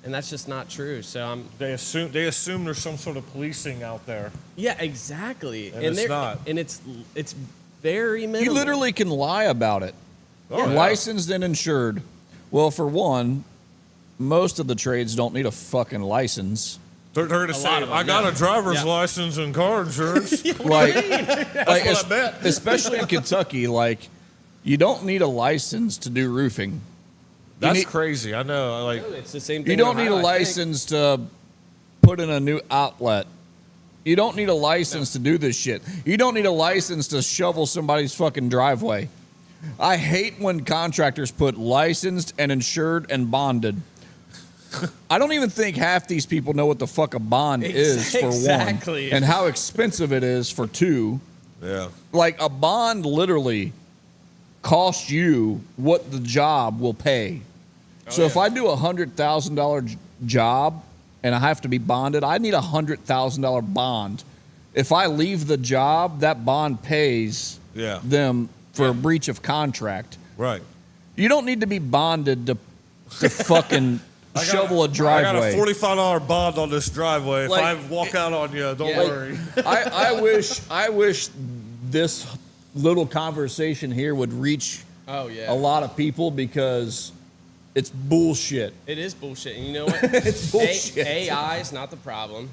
And that's just not true. So They assume there's some sort of policing out there. yeah, exactly. And it's not. And it's very minimal. You literally can lie about it. Oh, yeah. Licensed and insured. Well, for one, most of the trades don't need a fucking license. They're going to say, lot of them, I got yeah. a driver's Yeah. license and car insurance. Like what I bet. especially in Kentucky, like you don't need a license to do roofing. That's need- crazy. I know. It's the same thing. You don't in need a Ohio, I think. license to put in a new outlet. You don't need a license to do this shit. You don't need a license to shovel somebody's fucking driveway. I hate when contractors put licensed and insured and bonded. I don't even think half these people know what the fuck a bond is for Exactly. one and how expensive it is for two. Yeah. Like a bond literally costs you what the job will pay. So if I do a $100,000 job and I have to be bonded, I need a $100,000 bond. If I leave the job, that bond pays Yeah. them for a breach of contract. Right. You don't need to be bonded to fucking shovel a driveway. I got a $45 bond on this driveway. If Like, I walk out on you, don't Yeah. worry. I wish this little conversation here would reach Oh yeah. a lot of people because it's bullshit. It is bullshit. And you know what? It's bullshit. AI is not the problem.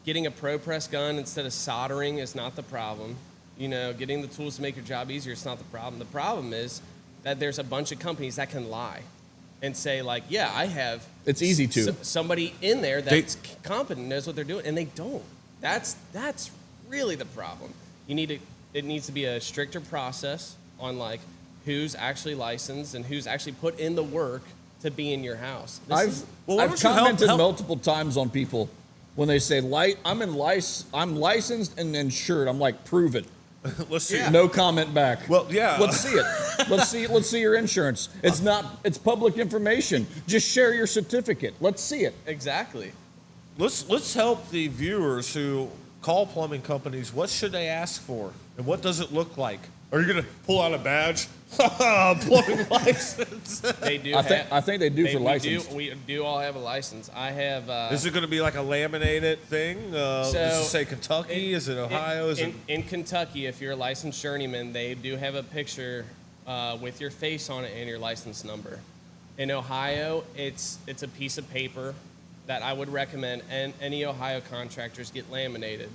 Getting a pro press gun instead of soldering is not the problem. Getting the tools to make your job easier is not the problem. The problem is that there's a bunch of companies that can lie and say like, yeah, I have. It's easy to. Somebody in there that's competent, knows what they're doing, and they don't. That's really the problem. It needs to be a stricter process on like who's actually licensed and who's actually put in the work to be in your house. I've commented multiple times on people when they say I'm licensed and insured. I'm like, prove it. Let's see. Yeah. No comment back. Well, yeah. Let's see it. Let's see your insurance. It's public information. Just share your certificate. Let's see it. Exactly. Let's help the viewers who call plumbing companies. What should they ask for, and what does it look like? Are you gonna pull out a badge? Plumbing license. They do. I think they do for license. We do all have a license. I have. Is it going to be like a laminated thing? Does it say Kentucky? Is it Ohio? In Kentucky, if you're a licensed journeyman, they do have a picture with your face on it and your license number. In Ohio, it's a piece of paper that I would recommend, and any Ohio contractors get laminated.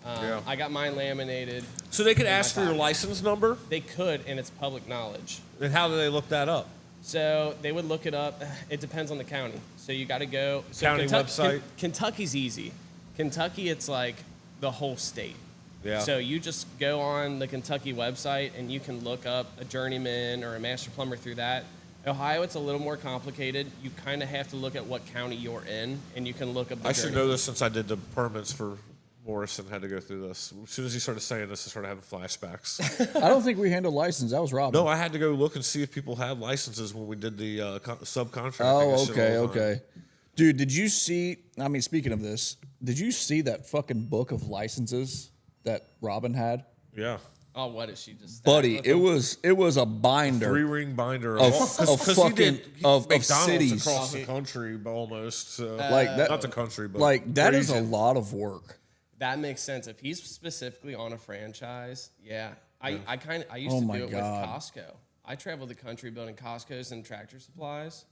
Yeah. I got mine laminated. So they could in my ask for your pocket. license number? They could, and it's public knowledge. And how do they look that up? So they would look it up. It depends on the county. So you got to go. So County website? Kentucky's easy. Kentucky, it's like the whole state. Yeah. So you just go on the Kentucky website and you can look up a journeyman or a master plumber through that. Ohio, it's a little more complicated. You kind of have to look at what county you're in, and you can look up the I should journeyman. know this since I did the permits for Morrison. Had to go through this. As soon as he started saying this, I started having flashbacks. I don't think we handled license. That was Robin. No, I had to go look and see if people had licenses when we did the subcontract. Oh, okay. Dude, did you see? I mean, speaking of this, did you see that fucking book of licenses that Robin had? Yeah. Oh, what is she just? Buddy, it was a binder 3-ring binder of he McDonald's cities across the country almost. So. like that. Not the country, but Like that is a crazy. lot of work. That makes sense. If he's specifically on a franchise, yeah. I used Oh to my do it God. with Costco. I traveled the country building Costco's and Tractor Supplies.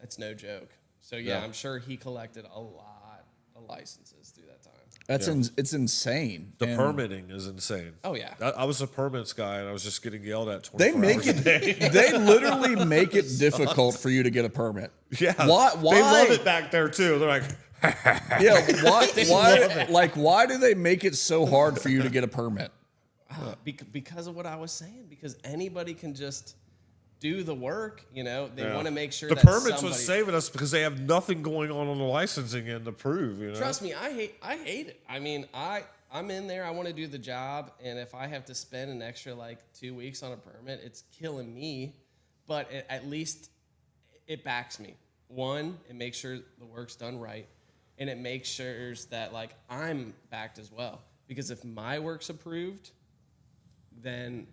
That's no joke. So yeah, Yeah. I'm sure he collected a lot of licenses through that time. It's insane. The And permitting is insane. Oh, yeah. I was a permits guy, and I was just getting yelled at 24 They make hours a day. it. They literally make it difficult for you to get a permit. Yeah. Why? They love it back there, too. They're like, Yeah. Why do they make it so hard for you to get a permit? Because of what I was saying. Because anybody can just do the work. You know, they yeah. want to make sure the that permits somebody, was saving us because they have nothing going on the licensing end to prove. You know, Trust me, I hate it. I mean, I'm in there. I want to do the job, and if I have to spend an extra like 2 weeks on a permit, it's killing me. But at least it backs me. One, it makes sure the work's done right, and it makes sure that like I'm backed as well. Because if my work's approved, then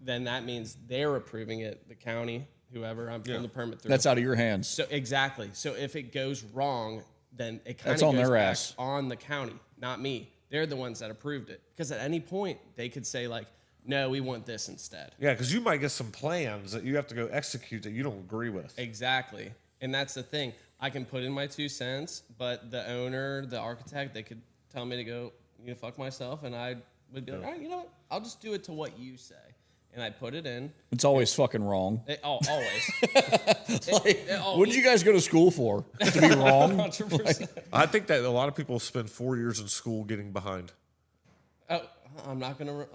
that means they're approving it. The county, whoever I'm pulling the permit through. That's out of your hands. So exactly. So if it goes wrong, then it kind That's of on goes their back ass. on the county, not me. They're the ones that approved it. Because at any point they could say like, no, we want this instead. yeah, because you might get some plans that you have to go execute that you don't agree with. Exactly. And that's the thing. I can put in my 2 cents, but the owner, the architect, they could tell me to go, fuck myself, and I would be like, all right, you know what? I'll just do it to what you say. And I put it in. It's always fucking wrong. Always. What did you guys go to school for? To be wrong? 100%. I think that a lot of people spend 4 years in school getting behind. Oh, I'm not gonna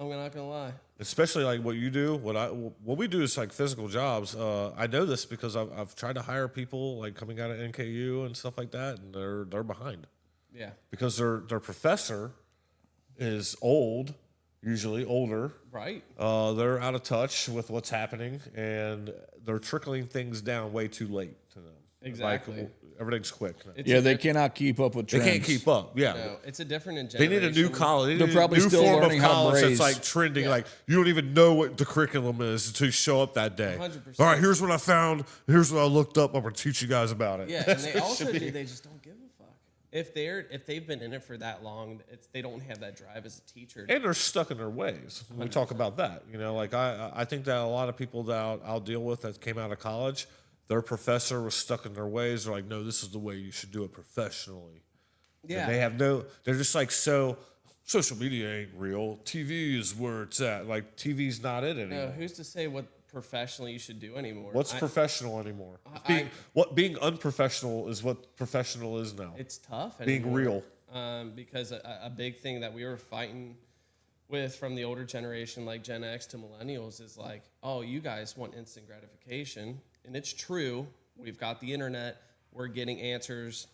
lie. Especially like what you do. What we do is like physical jobs. I know this because I've tried to hire people like coming out of NKU and stuff like that, and they're behind Yeah. because their professor is old, usually older. Right. They're out of touch with what's happening, and they're trickling things down way too late to them. Exactly. Like, everything's quick. It's Yeah, a they diff- cannot keep up with They trends. can't keep up. Yeah. No, it's a different They need a new college. They're probably a new still form learning of how to college braise. that's like trending. Yeah. Like you don't even know what the curriculum is until you show up that day. 100%. All right, here's what I found. Here's what I looked up. I'm gonna teach you guys about it. Yeah, and they also do. They just don't give a fuck. If they've been in it for that long, they don't have that drive as a teacher. And they're stuck in their ways. We talk about that. Like I think that a lot of people that I'll deal with that came out of college, their professor was stuck in their ways. They're like, no, this is the way you should do it professionally. Yeah. And they have they're just like, so social media ain't real. TV is where it's at. Like TV's not it anymore. No, who's to say what professionally you should do anymore? What's professional anymore? Being unprofessional is what professional is now. It's tough. Being anymore. real. Because a big thing that we were fighting with from the older generation, like Gen X to millennials, is like, oh, you guys want instant gratification. And it's true. We've got the internet. We're getting answers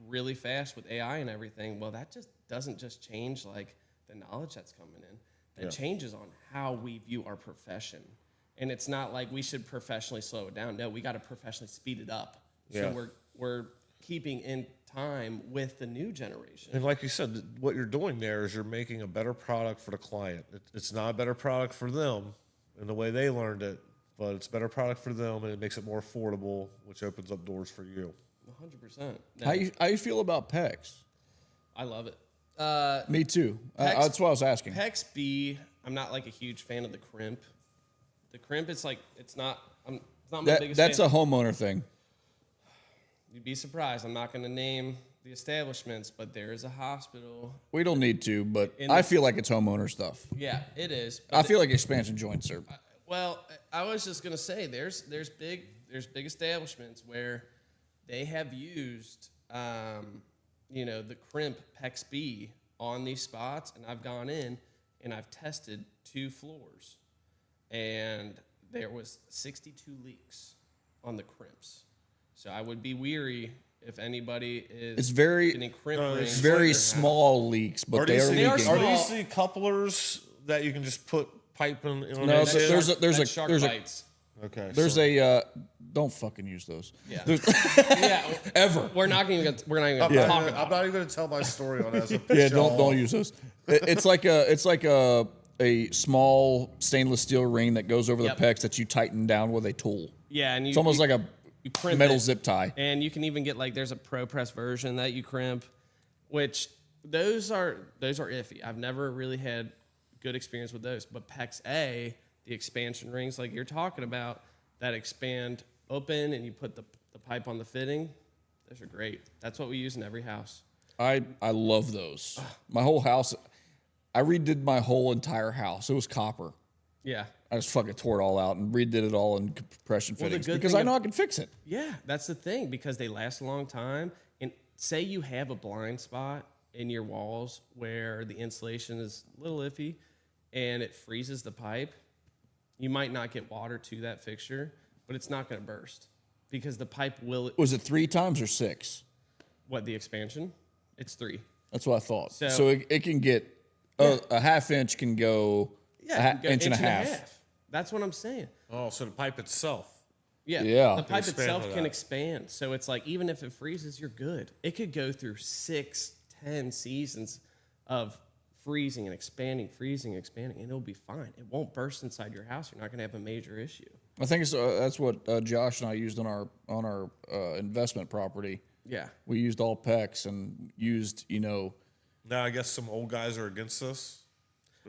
really fast with AI and everything. Well, that just doesn't just change like the knowledge that's coming in. It changes on how we view our profession. And it's not like we should professionally slow it down. No, we got to professionally speed it up. Yeah. So we're keeping in time with the new generation. And like you said, what you're doing there is you're making a better product for the client. It's not a better product for them in the way they learned it, but it's a better product for them, and it makes it more affordable, which opens up doors for you. 100%. No, How you feel about PEX? I love it. Me too. PEX That's what I was asking. PEX B, I'm not like a huge fan of the crimp. The crimp, it's like, it's not my biggest That's fan. a homeowner thing. You'd be surprised. I'm not going to name the establishments, but there is a hospital. We don't need to, but In I the- feel like it's homeowner stuff. Yeah, it is. I feel like expansion joints are. Well, I was just gonna say there's big establishments where they have used the crimp PEX B on these spots, and I've gone in and I've tested 2 floors, and there was 62 leaks on the crimps. So I would be weary if anybody is It's very- getting crimp No, rings. It's very in their small leaks, but they are They are leaking. Are small. these the couplers that you can just put pipe in? No, house. there's a Shark there's a bites. Okay. there's a don't fucking use those. Yeah. There's- Yeah, ever. we're not even gonna I'm, talk not, about I'm not even going to tell my story on it. As a Yeah, don't use those. It's like a small stainless steel ring that goes over Yep. the pecs that you tighten down with a tool. Yeah, and It's almost like a you crimp metal it. zip tie. And you can even get there's a Pro Press version that you crimp, which those are iffy. I've never really had good experience with those. But PEX A, the expansion rings like you're talking about, that expand open and you put the pipe on the fitting, those are great. That's what we use in every house. I love those. My whole house, I redid my whole entire house. It was copper. Yeah. I just fucking tore it all out and redid it all in compression Well, the fittings good because thing I know I can fix it. Yeah, that's the thing, because they last a long time. And say you have a blind spot in your walls where the insulation is a little iffy and it freezes the pipe, you might not get water to that fixture, but it's not going to burst because the pipe will. Was it 3 times or 6? What, the expansion? It's 3. That's what I thought. So- So it can get a half inch can go Yeah, a it can go inch and a half. That's what I'm saying. Oh, so the pipe itself. Yeah, Yeah. the pipe expand itself to can that. expand. So it's like, even if it freezes, you're good. It could go through 6, 10 seasons of freezing and expanding, and it'll be fine. It won't burst inside your house. You're not going to have a major issue. I think that's what Josh and I used on our investment property. Yeah. We used all PEX and used, Now I guess some old guys are against this.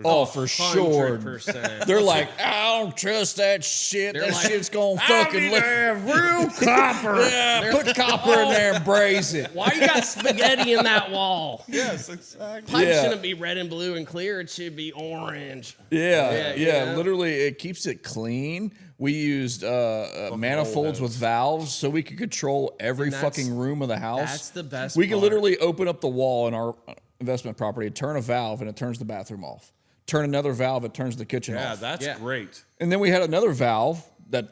for sure. 100%. They're like, I don't trust that shit. They're That like, shit's gonna I fucking need to have real copper. yeah, put copper in there and braze it. Why you got spaghetti in that wall? Yes, exactly. Pipe Yeah. shouldn't be red and blue and clear. It should be orange. Yeah, Yeah. literally, it keeps it clean. We used manifolds with valves so we could control every that's- fucking room of the house. that's the best We could part. literally open up the wall in our investment property, turn a valve, and it turns the bathroom off. Turn another valve, it turns the kitchen Yeah, off. that's Yeah. great. And then we had another valve that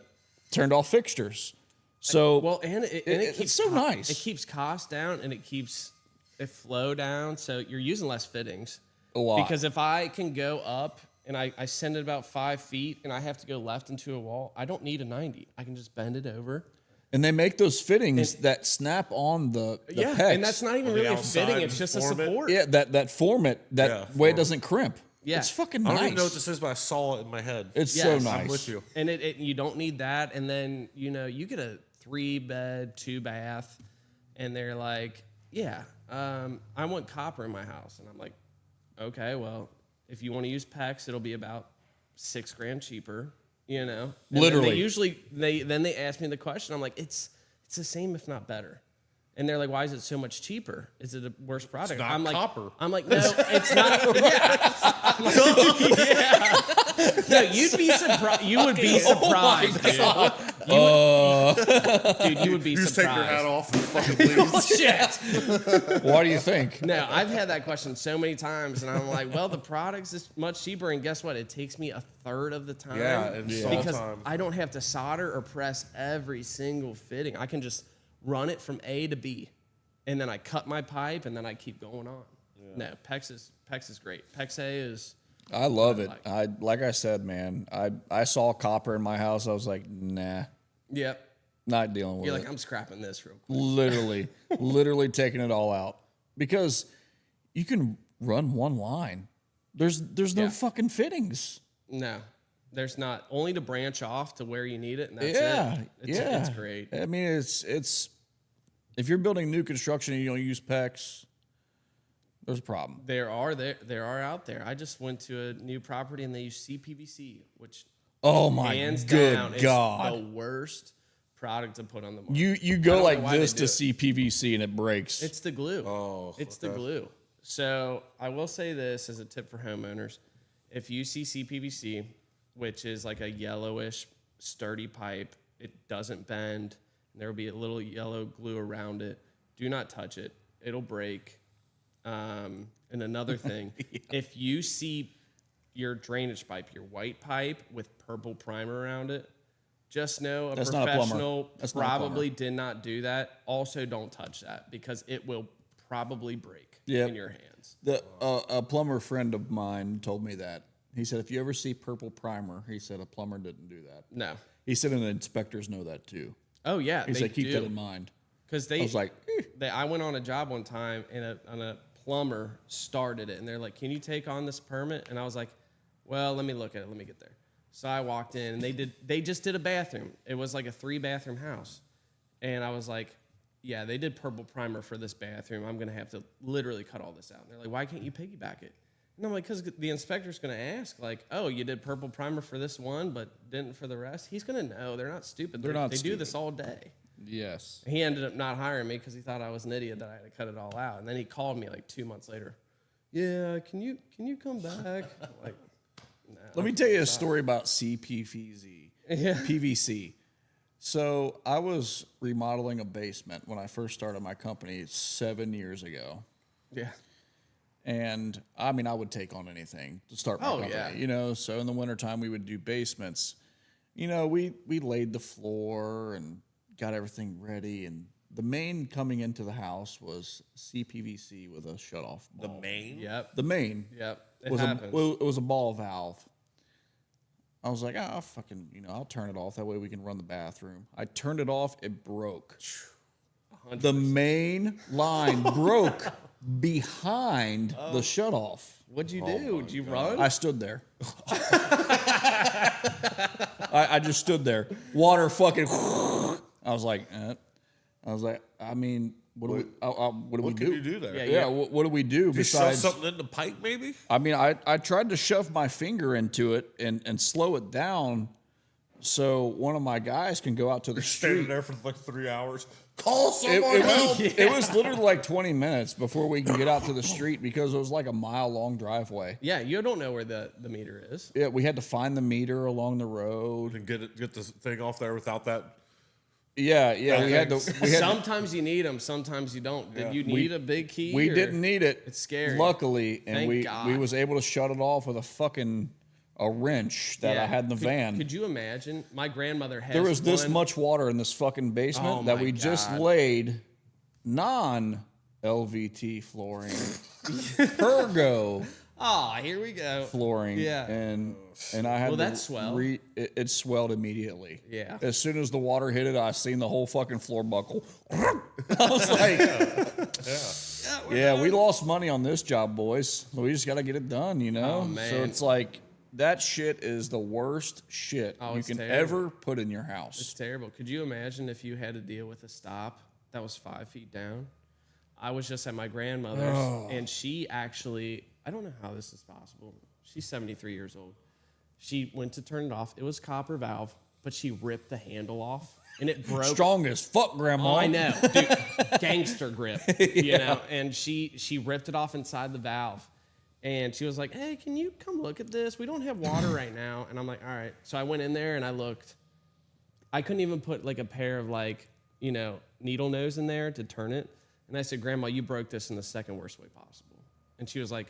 turned off fixtures. So Well, and it it's keeps so nice. It keeps cost down and it keeps it flow down. So you're using less fittings. A lot. Because if I can go up and I send it about 5 feet and I have to go left into a wall, I don't need a 90. I can just bend it over. And they make those fittings that snap on the Yeah, pecs. and that's not even On the really a outside fitting. and It's just a form it. support. yeah, that form it that Yeah, way it form. doesn't crimp. Yeah. It's fucking I nice. don't even know what this is, but I saw it in my head. It's Yes. so I'm nice. I'm with you. And you don't need that. And then, you get a 3-bed, 2-bath, and they're like, yeah, I want copper in my house. And I'm like, okay, well, if you want to use PEX, it'll be about $6,000 cheaper, And Literally. then they ask me the question. I'm like, it's the same, if not better. And they're like, why is it so much cheaper? Is it a worse product? It's not I'm like, copper. I'm like, no, it's not. Yeah. No, you'd be surprised. You would be surprised. Dude. You would be You just take your hat surprised. off and fucking leave. Shit. Why do you think? No, I've had that question so many times, and I'm like, well, the product's is much cheaper, and guess what? It takes me a third of the time. Yeah, install because time. I don't have to solder or press every single fitting. I can just run it from A to B, and then I cut my pipe, and then I keep going on. No, PEX is great. PEX A is. I love it. like. Like I said, man, I saw copper in my house. I was like, nah, Yep. not dealing with You're it. like, I'm scrapping this real quick. literally taking it all out because you can run one line. There's no Yeah. fucking fittings. No, there's not. Only to branch off to where you need it, and that's Yeah, it. yeah, It's great. I mean, it's if you're building new construction and you don't use PEX, there's a problem. There are out there. I just went to a new property and they use CPVC, which Oh my hands good down God. is the worst product to put on the market. You I go don't know like why they this do to it. see PVC and it breaks. It's the glue. Oh, it's the glue. So I will say this as a tip for homeowners: if you see CPVC, which is like a yellowish sturdy pipe, it doesn't bend, and there will be a little yellow glue around it. Do not touch it. it'll break. And another thing, if you see your drainage pipe, your white pipe with purple primer around it, just know a That's not a plumber. professional That's not a probably plumber. did not do that. Also, don't touch that because it will probably break Yep. in your hands. A plumber friend of mine told me that. He said, if you ever see purple primer, he said a plumber didn't do that. No. He said, and the inspectors know that too. Oh yeah, He they said, keep do. that in mind. Because I was like, I went on a job one time and a plumber started it, and they're like, "Can you take on this permit?" And I was like, "Well, let me look at it. Let me get there." So I walked in, and they just did a bathroom. It was like a 3-bathroom house, and I was like, "Yeah, they did purple primer for this bathroom. I'm gonna have to literally cut all this out." And they're like, "Why can't you piggyback it?" And I'm like, "Because the inspector's gonna ask, like, oh, you did purple primer for this one, but didn't for the rest." He's gonna know. They're not stupid. They're not They do stupid. this all day. yes. He ended up not hiring me because he thought I was an idiot that I had to cut it all out. And then he called me like 2 months later. Yeah, can you come back? I'm like, no. Let me tell you a story about CPVC. Yeah. PVC. So I was remodeling a basement when I first started my company 7 years ago. Yeah. And I mean, I would take on anything to start my Oh, company. yeah. You know, so in the wintertime we would do basements. You know, we laid the floor and got everything ready. And the main coming into the house was CPVC with a shutoff The ball. main? Yep. The main Yep. It was happens. it was a ball valve. I was like, I'll fucking, I'll turn it off. That way we can run the bathroom. I turned it off. It broke. The main line broke behind the shutoff. What'd you do? Did you run? I stood there. I just stood there. Water fucking. I was like, I mean, what do What we can do? you do there? Yeah, Yeah, what do we do You shove besides? something in the pipe, maybe? I mean, I tried to shove my finger into it and slow it down so one of my guys can go out to the Standing street. there for like 3 hours. Call It, someone help! it was literally like 20 minutes before we can get out to the street because it was like a mile-long driveway. Yeah, you don't know where the meter is. Yeah, we had to find the meter along the road. And get this thing off there without that. Yeah, we had to. We had Sometimes you need them, sometimes you don't. Did you need a big key? We or- didn't need it. It's scary. Luckily, and Thank we God. was able to shut it off with a wrench that I had in the van. Could you imagine? My grandmother has There was this one- much water in this fucking basement Oh that my we just God. laid non-LVT flooring, Pergo Oh, here we go. flooring. Yeah. and I had Will to that swell? it swelled immediately. Yeah. As soon as the water hit it, I seen the whole fucking floor buckle. I was like, yeah, we lost money on this job, boys. We just got to get it done, Oh, So man. it's like that shit is the worst shit Oh, you it's can terrible. ever put in your house. It's terrible. Could you imagine if you had to deal with a stop that was 5 feet down? I was just at my grandmother's, and she actually, I don't know how this is possible. She's 73 years old. She went to turn it off. It was copper valve, but she ripped the handle off, and it broke. Strong as fuck, Grandma. Oh, I know, dude, gangster grip, you know. And she ripped it off inside the valve, and she was like, "Hey, can you come look at this? We don't have water right now." And I'm like, "All right." So I went in there and I looked. I couldn't even put like a pair of needle nose in there to turn it. And I said, "Grandma, you broke this in the second worst way possible." And she was like,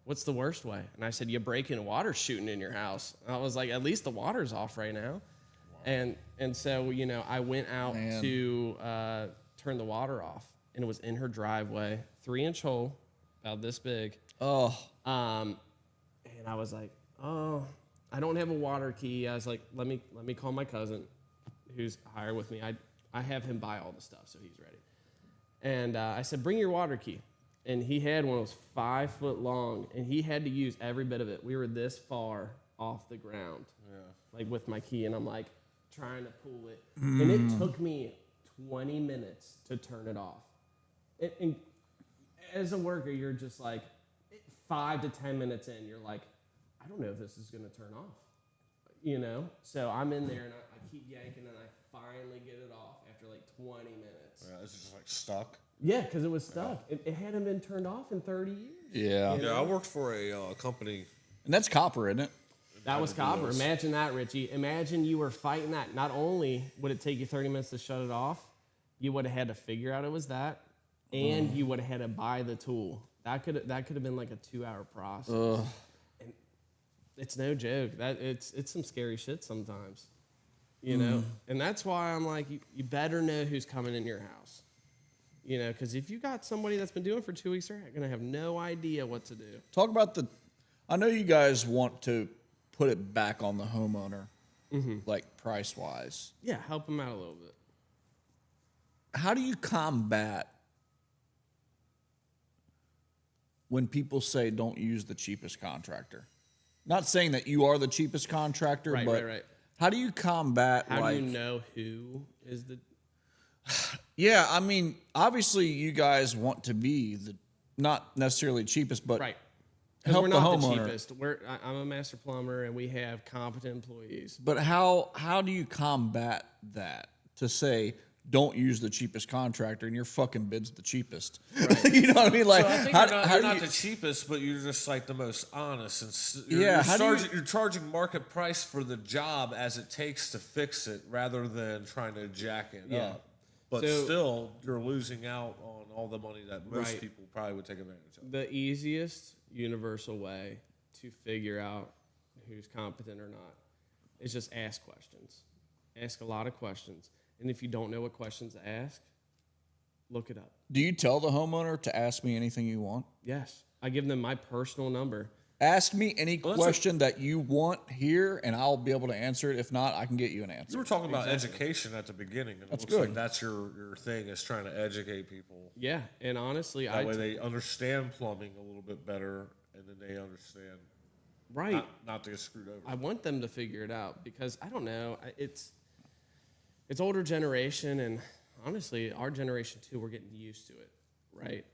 "What's the worst way?" And I said, "You breaking water shooting in your house." And I was like, "At least the water's off right now." And so, I went out to turn the water off, and it was in her driveway, 3-inch hole, about this big. Oh, And I was like, "Oh, I don't have a water key." I was like, let me call my cousin who's hired with me. I have him buy all the stuff, so he's ready. And I said, "Bring your water key." And he had one that was 5 foot long, and he had to use every bit of it. We were this far off the ground, like with my key, and I'm like trying to pull it. And it took me 20 minutes to turn it off. And as a worker, you're just like 5 to 10 minutes in, you're like, I don't know if this is going to turn off, So I'm in there, and I keep yanking, and I finally get it off after like 20 minutes. Yeah, it's just like stuck. Yeah, because it was stuck. It hadn't been turned off in 30 years. yeah. Yeah, I worked for a company. And that's copper, isn't it? That was copper. Imagine that, Richie. Imagine you were fighting that. Not only would it take you 30 minutes to shut it off, you would have had to figure out it was that. and you would have had to buy the tool. That could have been like a 2-hour process. And it's no joke. That it's some scary shit sometimes, you know. And that's why I'm like, you better know who's coming in your house, you know, because if you got somebody that's been doing it for 2 weeks, they're gonna have no idea what to do. Talk about I know you guys want to put it back on the homeowner, like price wise. Yeah, help them out a little bit. How do you combat when people say don't use the cheapest contractor? Not saying that you are the cheapest contractor, Right, but right. how do you combat How do you know who is the? Yeah, I mean, obviously you guys want to be the not necessarily cheapest, but Right. Because help we're the not the homeowner. cheapest. I'm a master plumber, and we have competent employees. But how do you combat that to say don't use the cheapest contractor and your fucking bid's the cheapest? Right. You know what I mean? Like, So I think how you're do not you, the cheapest, but you're just like the most honest. And you're charging market price for the job as it takes to fix it, rather than trying to jack it up. But So- still, you're losing out on all the money that most Right. people probably would take advantage of. The easiest universal way to figure out who's competent or not is just ask questions. Ask a lot of questions. And if you don't know what questions to ask, look it up. do you tell the homeowner to ask me anything you want? Yes. I give them my personal number. Ask me any that's question that you want here, and I'll be able to answer it. If not, I can get you an You answer. were talking about education at the beginning, and That's it looks like good. that's your thing, is trying to educate people. Yeah. And honestly, That way they understand plumbing a little bit better, and then they understand right. not to get screwed over. I want them to figure it out because I don't know. It's older generation, and honestly, our generation too. We're getting used to it, right?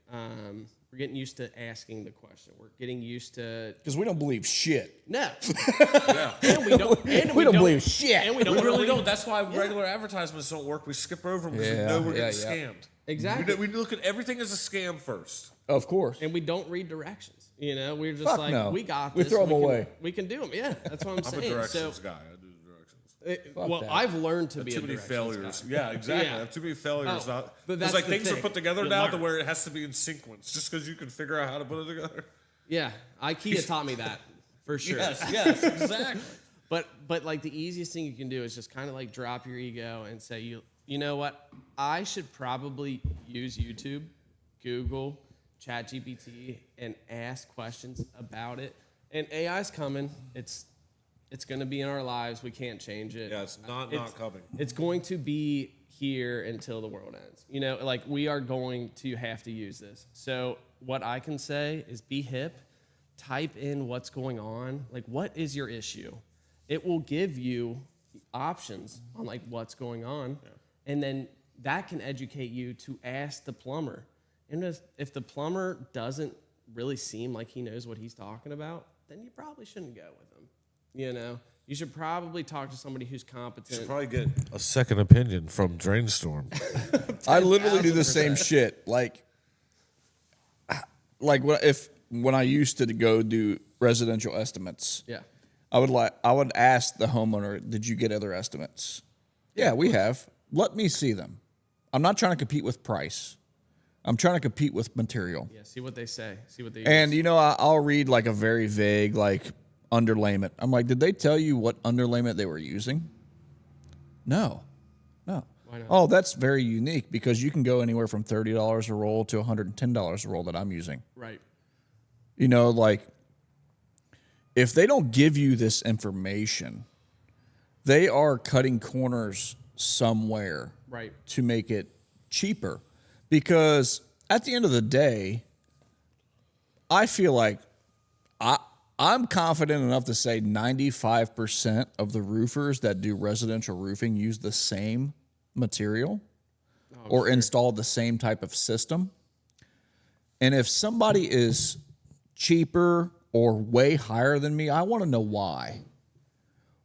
We're getting used to asking the question. We're getting used to Because we don't believe shit. no, Yeah. and we don't. And We don't believe shit. And we We don't really don't. That's why regular advertisements don't work. We skip over them because we Yeah, know we're yeah, getting yeah. scammed. Exactly. We look at everything as a scam first. Of course. And we don't read directions. You know, we're just Fuck like, no. we got We this. throw 'em can- away. We can do them. Yeah, that's what I'm I'm a saying. directions So, guy. I do the directions. well, that. I've learned to be Too a many directions failures. guy. Yeah, exactly. Yeah. I have too many failures. Oh, Not but because that's like the things are thing. put together You now to learn. where it has to be in sequence, just because you can figure out how to put it together. Yeah, IKEA taught me that for sure. Yes, exactly. But like the easiest thing you can do is just kind of like drop your ego and say, you know what? I should probably use YouTube, Google, ChatGPT, and ask questions about it. And AI's coming. It's going to be in our lives. We can't change it. Yeah, it's not coming. It's going to be here until the world ends. You know, like we are going to have to use this. So what I can say is be hip, type in what's going on. Like, what is your issue? It will give you options on like what's going on. Yeah. And then that can educate you to ask the plumber. And if the plumber doesn't really seem like he knows what he's talking about, then you probably shouldn't go with him. You know, you should probably talk to somebody who's competent. You should probably get a second opinion from Drainstorm. I literally do the same shit. Like when I used to go do residential estimates, Yeah. I would ask the homeowner, "Did you get other estimates?" Yeah, we have. Let me see them. I'm not trying to compete with price. I'm trying to compete with material. Yeah, see what they say. See what they And use. you know, I'll read like a very vague like underlayment. I'm like, did they tell you what underlayment they were using? No. Why not? Oh, that's very unique because you can go anywhere from $30 a roll to $110 a roll that I'm using. Right. You know, like if they don't give you this information, they are cutting corners somewhere Right. to make it cheaper. Because at the end of the day, I feel like I'm confident enough to say 95% of the roofers that do residential roofing use the same material or install the same type of system. And if somebody is cheaper or way higher than me, I want to know why.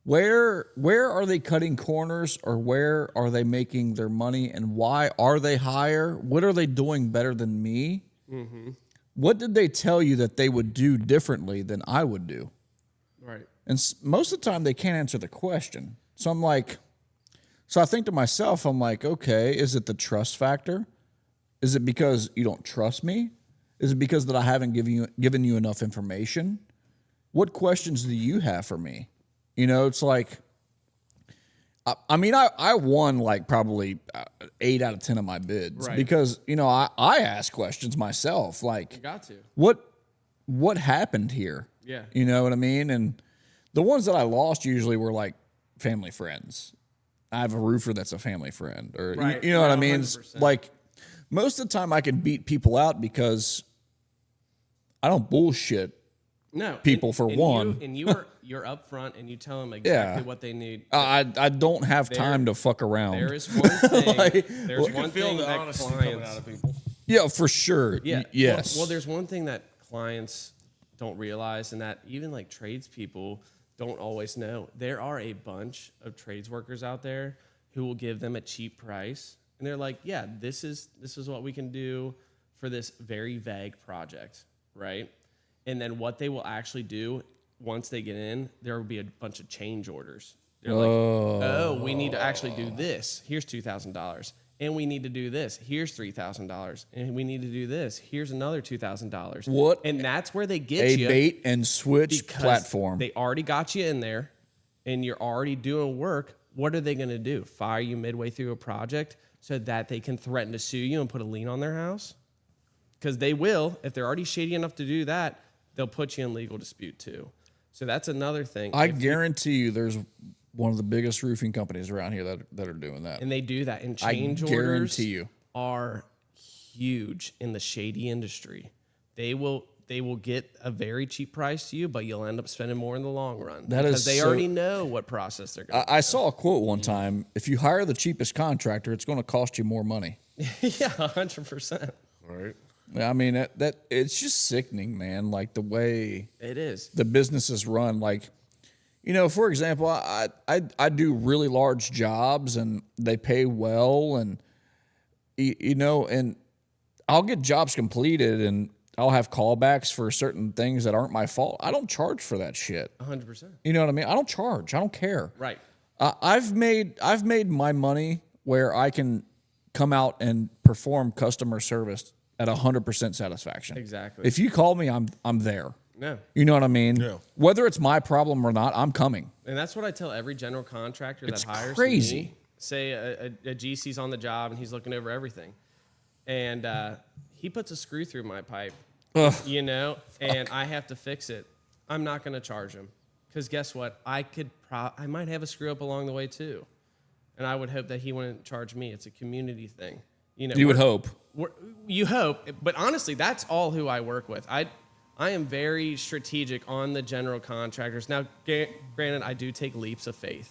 Where are they cutting corners, or where are they making their money, and why are they higher? What are they doing better than me? Mm-hmm. What did they tell you that they would do differently than I would do? Right. And most of the time, they can't answer the question. So I think to myself, I'm like, okay, is it the trust factor? Is it because you don't trust me? Is it because that I haven't given you enough information? What questions do you have for me? You know, it's like, I mean, I won like probably 8 out of 10 of my bids because, you know, I ask questions myself. Like, You got to. what happened here? Yeah. You know what I mean? And the ones that I lost usually were like family friends. I have a roofer that's a family friend, or Right, you know what I right, mean? 100%. Like most of the time I can beat people because I don't bullshit. No, People for one. You're upfront and you tell them exactly what they need. I don't have time to fuck around. There is one thing. Like, there's one thing the that honesty coming out clients. of people. Yeah, for sure. Yeah. Yes. Well, there's one thing that clients don't realize, and that even like tradespeople don't always know. There are a bunch of trades workers out there who will give them a cheap price, and they're like, "Yeah, this is what we can do for this very vague project, right?" And then what they will actually do once they get in, there will be a bunch of change orders. They're like, "Oh, we need to actually do this. Here's $2,000." And we need to do this. Here's $3,000. And we need to do this. Here's another $2,000. What? And that's where they get you. A bait and switch because platform. They already got you in there, and you're already doing work. What are they going to do? Fire you midway through a project so that they can threaten to sue you and put a lien on their house? Because they will. If they're already shady enough to do that, they'll put you in legal dispute too. So that's another thing. I guarantee you there's one of the biggest roofing companies around here that are doing that. And they do that. And change I orders guarantee you. are huge in the shady industry. They will get a very cheap price to you, but you'll end up spending more in the long run. That because is they so- already know what process they're going to I saw a quote one time: if you hire the cheapest contractor, it's going to cost you more money. Yeah, 100%. Right. I mean, that it's just sickening, man. Like the way It is. the business is run. Like, you know, for example, I do really large jobs and they pay well, and you know, and I'll get jobs completed and I'll have callbacks for certain things that aren't my fault. I don't charge for that shit. 100%. You know what I mean? I don't charge. I don't care. Right. I've made my money where I can come out and perform customer service at 100% satisfaction. Exactly. If you call me, I'm there. No. You know what I mean? Yeah. Whether it's my problem or not, I'm coming. And that's what I tell every general contractor It's that hires crazy. me. Say a GC's on the job and he's looking over everything. And he puts a screw through my pipe, you know, and I have to fix it. I'm not going to charge him. Because guess what? I might have a screw up along the way too. And I would hope that he wouldn't charge me. It's a community thing. You know, You would hope. You hope, but honestly, that's all who I work with. I am very strategic on the general contractors. Now, granted, I do take leaps of faith,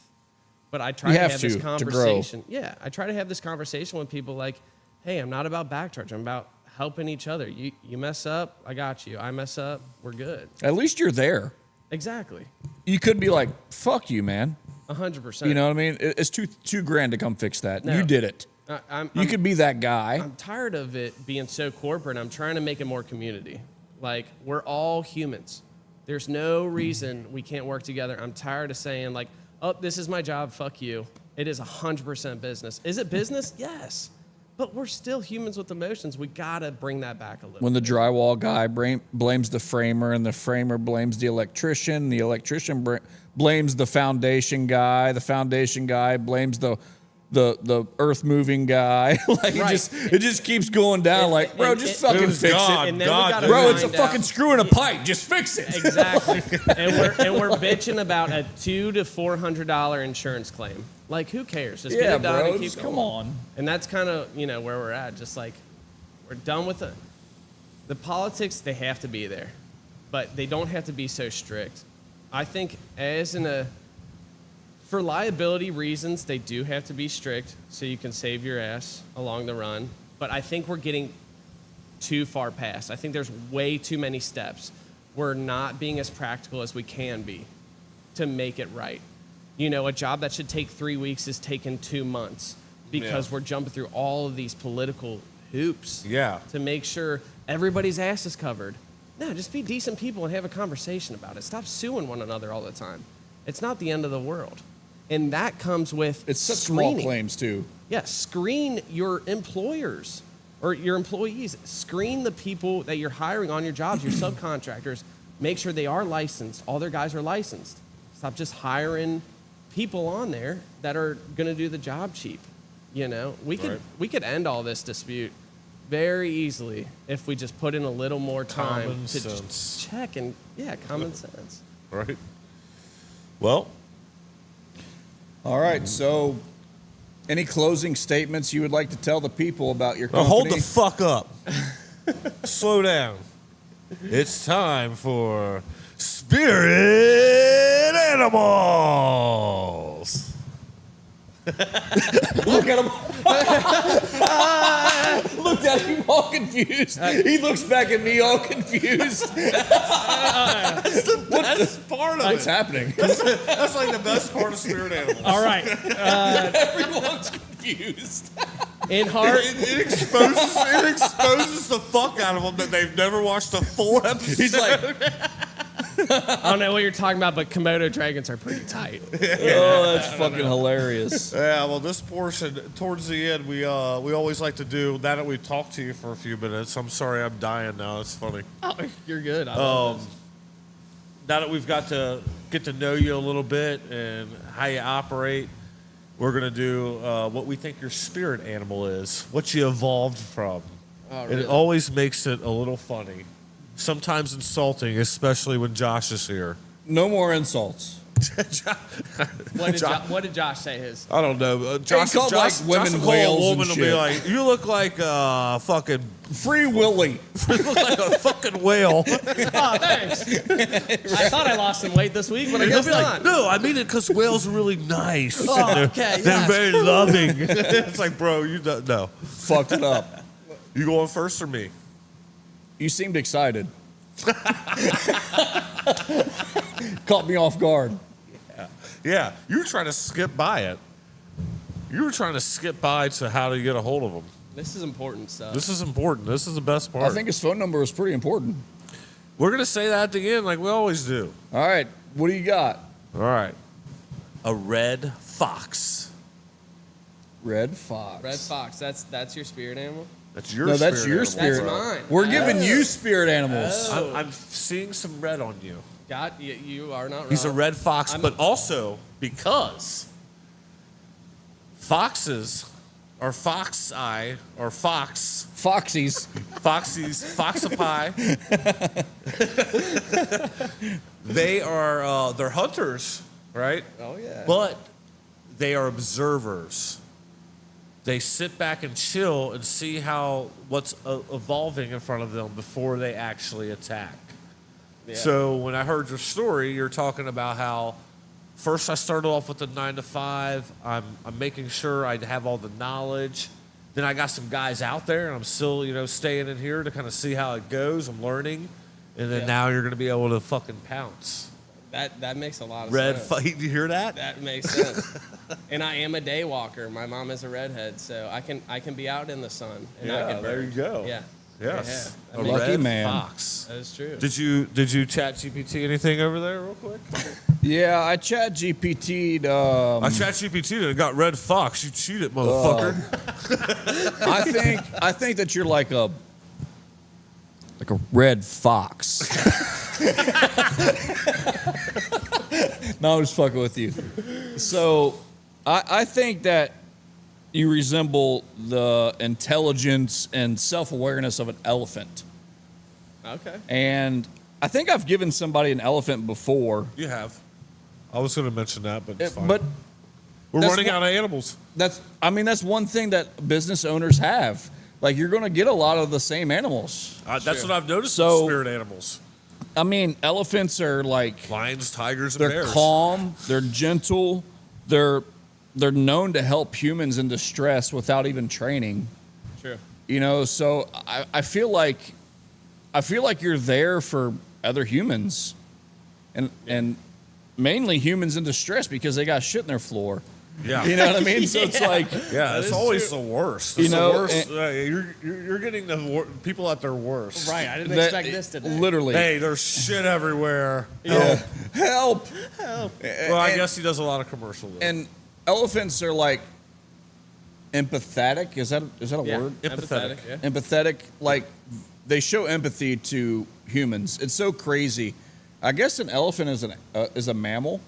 but I try You to have have this to grow. conversation. Yeah, I try to have this conversation with people like, hey, I'm not about backcharge. I'm about helping each other. You mess up, I got you. I mess up, we're good. At least you're there. Exactly. You could be like, fuck you, man. 100%. You know what I mean? It's $2,000 to come fix that. No. You did it. You could be that guy. I'm tired of it being so corporate. I'm trying to make it more community. Like, we're all humans. There's no reason we can't work together. I'm tired of saying, like, oh, this is my job, fuck you. It is 100% business. Is it business? Yes. But we're still humans with emotions. We got to bring that back a little. When the drywall guy blames the framer and the framer blames the electrician blames the foundation guy blames the earth moving guy. Like Right. it just keeps going down. Like, bro, just fucking was fix God. it. And then God, we gotta Bro, it's a find out- fucking screw in a pipe. Just fix it. Exactly. and we're bitching about a $200 to $400 insurance claim. Like, who cares? Just get Yeah, it done bro, and keep just going. come on. And that's kind of, where we're at. Just like, we're done with the politics. They have to be there, but they don't have to be so strict. I think for liability reasons, they do have to be strict so you can save your ass along the run. But I think we're getting too far past. I think there's way too many steps. We're not being as practical as we can be to make it right. A job that should take 3 weeks is taking 2 months because we're jumping through all of these political hoops to make sure everybody's ass is covered. No, just be decent people and have a conversation about it. Stop suing one another all the time. It's not the end of the world. And that comes with It's such screening. small claims too. Yeah, screen your employers. or your employees. Screen the people that you're hiring on your jobs, your subcontractors. Make sure they are licensed. All their guys are licensed. Stop just hiring people on there that are going to do the job cheap. You know, we could end all this dispute very easily if we just put in a little more time Common to sense. just check and common sense. Right. Well, All right. So, any closing statements you would like to tell the people about your now company? hold the fuck up. Slow down. It's time for Spirit Animals. Look at him. Look at him all confused. He looks back at me all confused. That's part of What's happening? That's like the best part of Spirit Animals. All right. Everyone's confused. In heart, It exposes the fuck out of them that they've never watched a full episode. He's like, I don't know what you're talking about, but Komodo dragons are pretty tight. oh, that's fucking hilarious. Yeah, well, this portion towards the end, we always like to do. Now that we've talked to you for a few minutes, I'm sorry, I'm dying now. It's funny. Oh, you're good. I love this. Now that we've got to get to know you a little bit and how you operate, we're gonna do what we think your spirit animal is, what you evolved from. Oh, And really? it always makes it a little funny, sometimes insulting, especially when Josh is here. No more insults. What did Josh say his? I don't know. Josh, called, like, women will call whales a and woman and be shit. like, "You look like a fucking, Free Willy. you look like a fucking whale." Oh, thanks. I thought I lost some weight this week, but I And he'll guess be like, not. "No, I mean it because whales are really nice. Oh, And okay, they're yes. very loving." It's like, bro, you don't know. Fucked it up. You going first or me? You seemed excited. Caught me off guard. Yeah, you were trying to skip by it. You were trying to skip by to how to get a hold of them. This is important stuff. This is important. This is the best part. I think his phone number is pretty important. We're gonna say that at the end, like we always do. All right, what do you got? All right. A red fox. Red fox. Red fox. That's your spirit animal. That's your. No, that's spirit your animal, spirit. bro. That's mine. We're giving you spirit animals. I'm seeing some red on you. God, you are not wrong. He's a red fox, I'm- but also because foxes or foxi or fox Foxies. foxies foxipie. They're hunters, right? Oh yeah. But they are observers. They sit back and chill and see how what's evolving in front of them before they actually attack. Yeah. So when I heard your story, you're talking about how first I started off with the 9 to 5. I'm making sure I have all the knowledge. Then I got some guys out there, and I'm still staying in here to kind of see how it goes. I'm learning, and then Yeah. now you're going to be able to fucking pounce. That makes a lot of Red sense. fight, you hear that? That makes sense. And I am a day walker. My mom is a redhead, so I can be out in the sun and not get burned. there you go. Yeah. Yes, Yeah. a Lucky red man. fox. That is true. Did you chat GPT anything over there real quick? Yeah, I chat GPT'd. I chat GPT and it got red fox. You cheated, motherfucker. I think that you're like a red fox. No, I'm just fucking with you. So, I think that you resemble the intelligence and self-awareness of an elephant. Okay. And I think I've given somebody an elephant before. You have. I was going to mention that, but it's fine. But We're that's running what- out of animals. that's one thing that business owners have. Like, you're going to get a lot of the same animals. That's what I've noticed So- with spirit animals. I mean, elephants are like, Lions, tigers, and they're bears. calm, they're gentle, they're known to help humans in distress without even training. True. So I feel like you're there for other humans, and mainly humans in distress because they got shit in their floor. Yeah. You know what I mean? So it's like, Yeah, it's is always true. the worst. You It's know, the worst. You're getting the people at their worst. Right. I didn't that- expect this today. literally, Hey, there's shit everywhere. help. Well, I guess he does a lot of commercial. Though. And elephants are like, empathetic. Is that a word? Empathetic. Yeah. Empathetic. Like they show empathy to humans. It's so crazy. I guess an elephant is a mammal.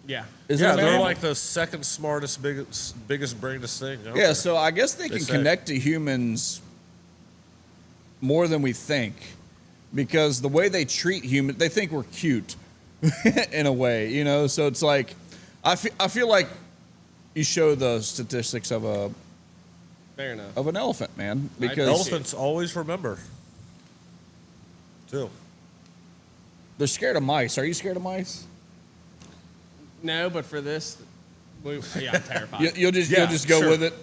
Yeah. Is it Yeah, a they're mammal? like the second smartest, biggest brainest thing. out Yeah, there. so I guess they can say. connect to humans more than we think, because the way they treat humans, they think we're cute in a way, you know. So it's like, I feel like you show the statistics of Fair enough. an elephant, man, because Elephants always remember. Too. they're scared of mice. Are you scared of mice? No, but for this, yeah, I'm terrified. You'll just go sure. with it.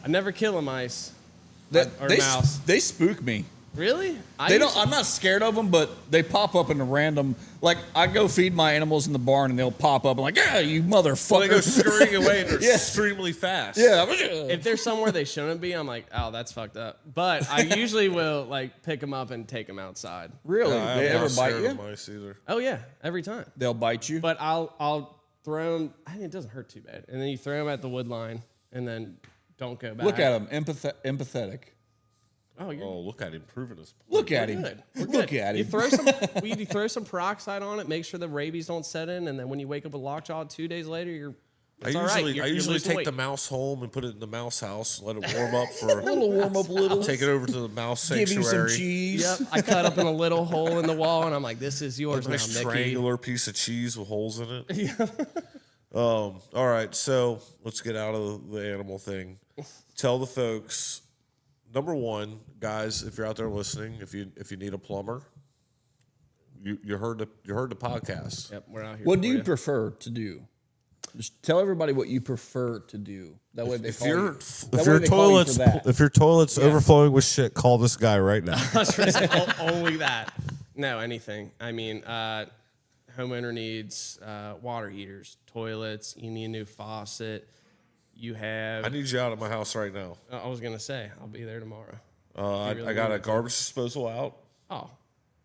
I never kill a mice. Or They mouse. they spook me. Really? I'm not scared of them, but they pop up in a random. Like I go feed my animals in the barn, and they'll pop up. I'm like, yeah, you motherfucker. Well, they go scurrying away and they're Yeah. extremely fast. Yeah. If they're somewhere they shouldn't be, I'm like, oh, that's fucked up. But I usually will like pick them up and take them outside. Really? I'm They not ever bite scared you? of mice either. Oh yeah, every time. They'll bite you. But I'll throw them. I mean, it doesn't hurt too bad. And then you throw them at the wood line, and then don't go back. Look at him, empathetic. Oh, you're Oh, look at him proving his point. Look at him. good. We're Look good. at You him. throw some peroxide on it, make sure the rabies don't set in, and then when you wake up with lockjaw 2 days later, it's all right. You're I usually losing take weight. the mouse home and put it in the mouse house, let it warm up for Little warm up, little. take it over to the mouse Give him sanctuary. some cheese. Yep, I cut up in a little hole in the wall, and I'm like, "This is yours A now, nice Mickey." triangular piece of cheese with holes in it. All right, so let's get out of the animal thing. Tell the folks. Number one, guys, if you're out there listening, if you need a plumber, you heard the podcast. Yep, we're out here. What for do you ya. prefer to do? Just tell everybody what you prefer to do. That way they If call your you. That way they call you for that. if your toilet's overflowing with shit, call this guy right now. Only that. No, anything. I mean, homeowner needs water heaters, toilets. You need a new faucet. You have. I need you out of my house right now. I was gonna say I'll be there tomorrow. I got a garbage disposal out. Oh,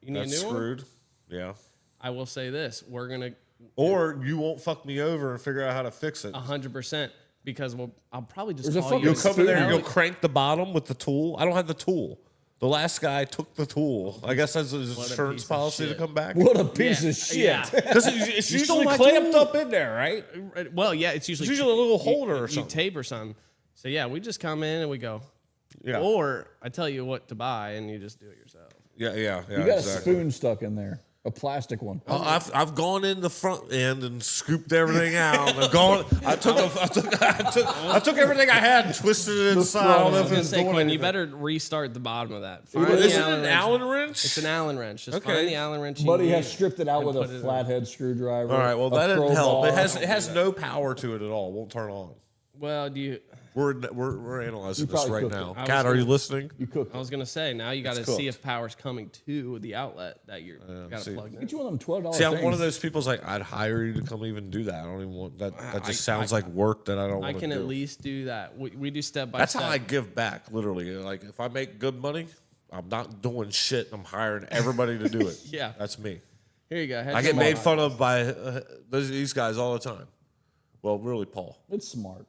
you need That's a new one? screwed. Yeah. I will say this: we're gonna Or you won't fuck me over and figure out how to fix it. 100% because I'll probably just There's a call you. fucking You'll come in there and spoon. you'll crank the bottom with the tool. I don't have the tool. The last guy took the tool. I guess that's his What a insurance piece of policy to shit. come back. What a piece Yeah, of shit. yeah. Because it's You stole usually my clamped tool. up in there, right? Well, yeah, it's usually It's usually a little you- holder or you something. tape or something. So yeah, we just come in and we go. Yeah. Or I tell you what to buy and you just do it yourself. Yeah. You got exactly. a spoon stuck in there, a plastic one. I've gone in the front end and scooped everything out. I've gone. I took everything I had and twisted it inside. I don't know I if was gonna it's say, doing Quinn, you anything. better restart the bottom of that. Is it an Allen wrench? It's an Allen wrench. Just Okay. find the Allen wrench. you Buddy need has stripped it out and with a put it in. flathead screwdriver. All right. Well, a that didn't help. crowbar. It has no power to it at all. Won't turn on. Well, do you? We're analyzing You this probably right cooked now. it. I was Kat, are gonna- you listening? You cook. I was gonna say now you got to It's see cooked. if power's coming to the outlet that you got to see. plug in. Get you one of them $12 See, I'm things. one of those people's like I'd hire you to come even do that. I don't even want that. That just I- sounds like work that I don't I want to can do. at least do that. We do step by That's step. how I give back, literally. Like if I make good money, I'm not doing shit. I'm hiring everybody to do it. Yeah. That's me. Here you go. I get made fun of by these guys all the time. Well, really, Paul. It's smart.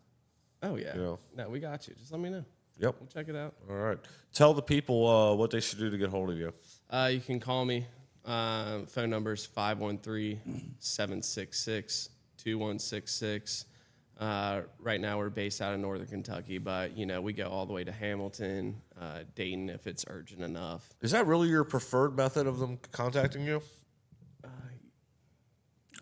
Oh yeah. You know. No, we got you. Just let me know. Yep. We'll check it out. All right. Tell the people what they should do to get hold of you. You can call me. Phone number is 513-766-2166. Right now we're based out of Northern Kentucky, but we go all the way to Hamilton, Dayton if it's urgent enough. Is that really your preferred method of them contacting you?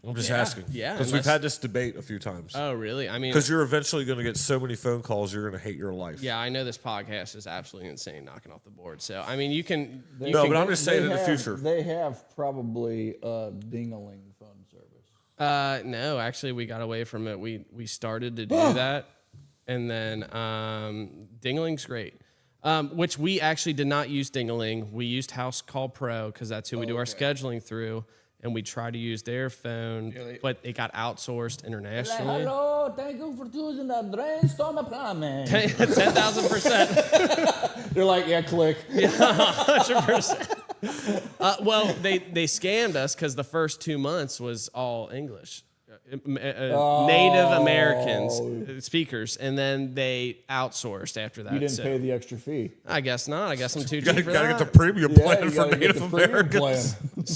I'm just asking. yeah, Because we've unless- had this debate a few times. Oh, really? I mean, Because you're eventually going to get so many phone calls, you're going to hate your life. yeah, I know this podcast is absolutely insane, knocking off the board. So, I mean, you can. No, but I'm just saying in the future. They have probably a ding-a-ling phone service. No, actually, we got away from it. We started to do that, and then Dingling's great. Which we actually did not use Dingling. We used House Call Pro because that's who we do our scheduling through, and we tried to use their phone, but it got outsourced internationally. Hello, thank you for choosing the brainstorm apartment. 10,000%. They're like, yeah, click. 100%. Well, they scammed us because the first 2 months was all English. Native Americans speakers, and then they outsourced after that. You didn't pay the extra fee. I guess not. I guess I'm too You cheap for gotta that. get the premium plan you for gotta get Native the premium Americans. plan.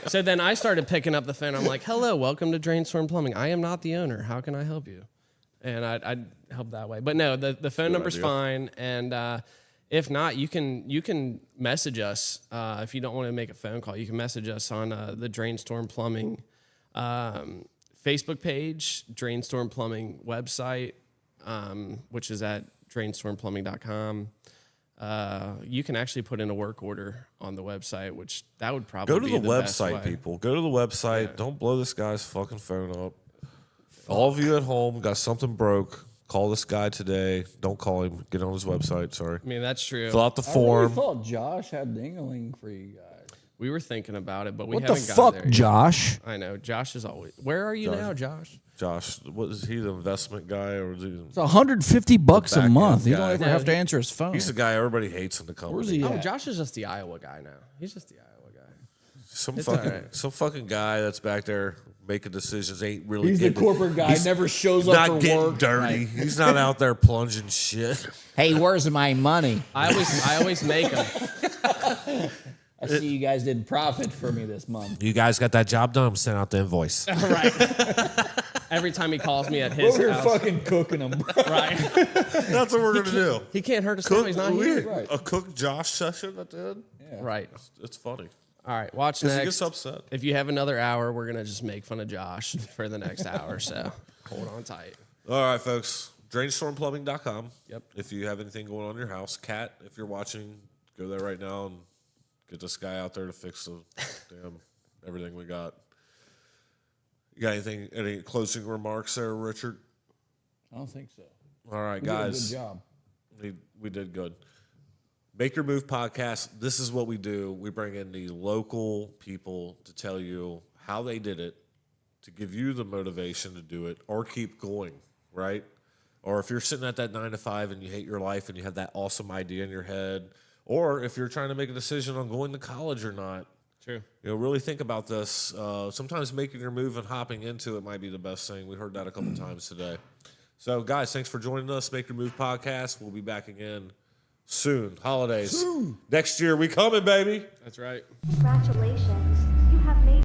So then I started picking up the phone. I'm like, "Hello, welcome to Drainstorm Plumbing. I am not the owner. How can I help you?" And I'd help that way. But no, the phone number's idea. fine. And if not, you can message us if you don't want to make a phone call. You can message us on the Drainstorm Plumbing Facebook page, Drainstorm Plumbing website, which is at drainstormplumbing.com. You can actually put in a work order on the website, which that would probably Go to be the best website, way. people. Go to the website. Yeah. Don't blow this guy's fucking phone up. All of you at home got something broke. Call this guy today. Don't call him. Get on his website. Sorry. I mean, that's true. Fill out the I really form. thought Josh had dingling for you guys. We were thinking about it, but we What the haven't got fuck, there yet. Josh? I know. Josh is always. Where are you now, Josh? Josh, what is he, the investment guy, or is he? It's $150 a back month. end You don't guy. ever Yeah, have to answer his phone. He's the guy everybody hates in the company. Where's he Oh, at? Josh is just the Iowa guy now. He's just the Iowa guy. Some all right. fucking guy that's back there making decisions ain't really. He's the getting- corporate guy. he's Never shows up not for getting work. dirty. He's not out there plunging shit. Hey, where's my money? I always make him. I see you guys didn't profit for me this month. You guys got that job done? I'm sending out the invoice. Right. Every time he calls me at his Over here house. fucking cooking them. Right. That's what we're gonna do. He can't hurt us now. He's not here. Right. A cook Josh session at the end. Right. It's funny. All right. Watch Because he next. gets upset. If you have another hour, we're gonna just make fun of Josh for the next hour. So hold on tight. All right, folks. Drainstormplumbing.com. Yep. If you have anything going on in your house, Kat, if you're watching, go there right now and get this guy out there to fix the damn everything we got. You got anything? Any closing remarks there, Richard? I don't think so. All right, You did a guys. good job. We did good. Make Your Move podcast. This is what we do. We bring in the local people to tell you how they did it, to give you the motivation to do it or keep going, right? Or if you're sitting at that 9 to 5 and you hate your life and you have that awesome idea in your head, or if you're trying to make a decision on going to college or not, True. really think about this. Sometimes making your move and hopping into it might be the best thing. We heard that a couple times today. So, guys, thanks for joining us. Make Your Move podcast. We'll be back again soon. Holidays. Next year, we coming, baby. That's right. Congratulations.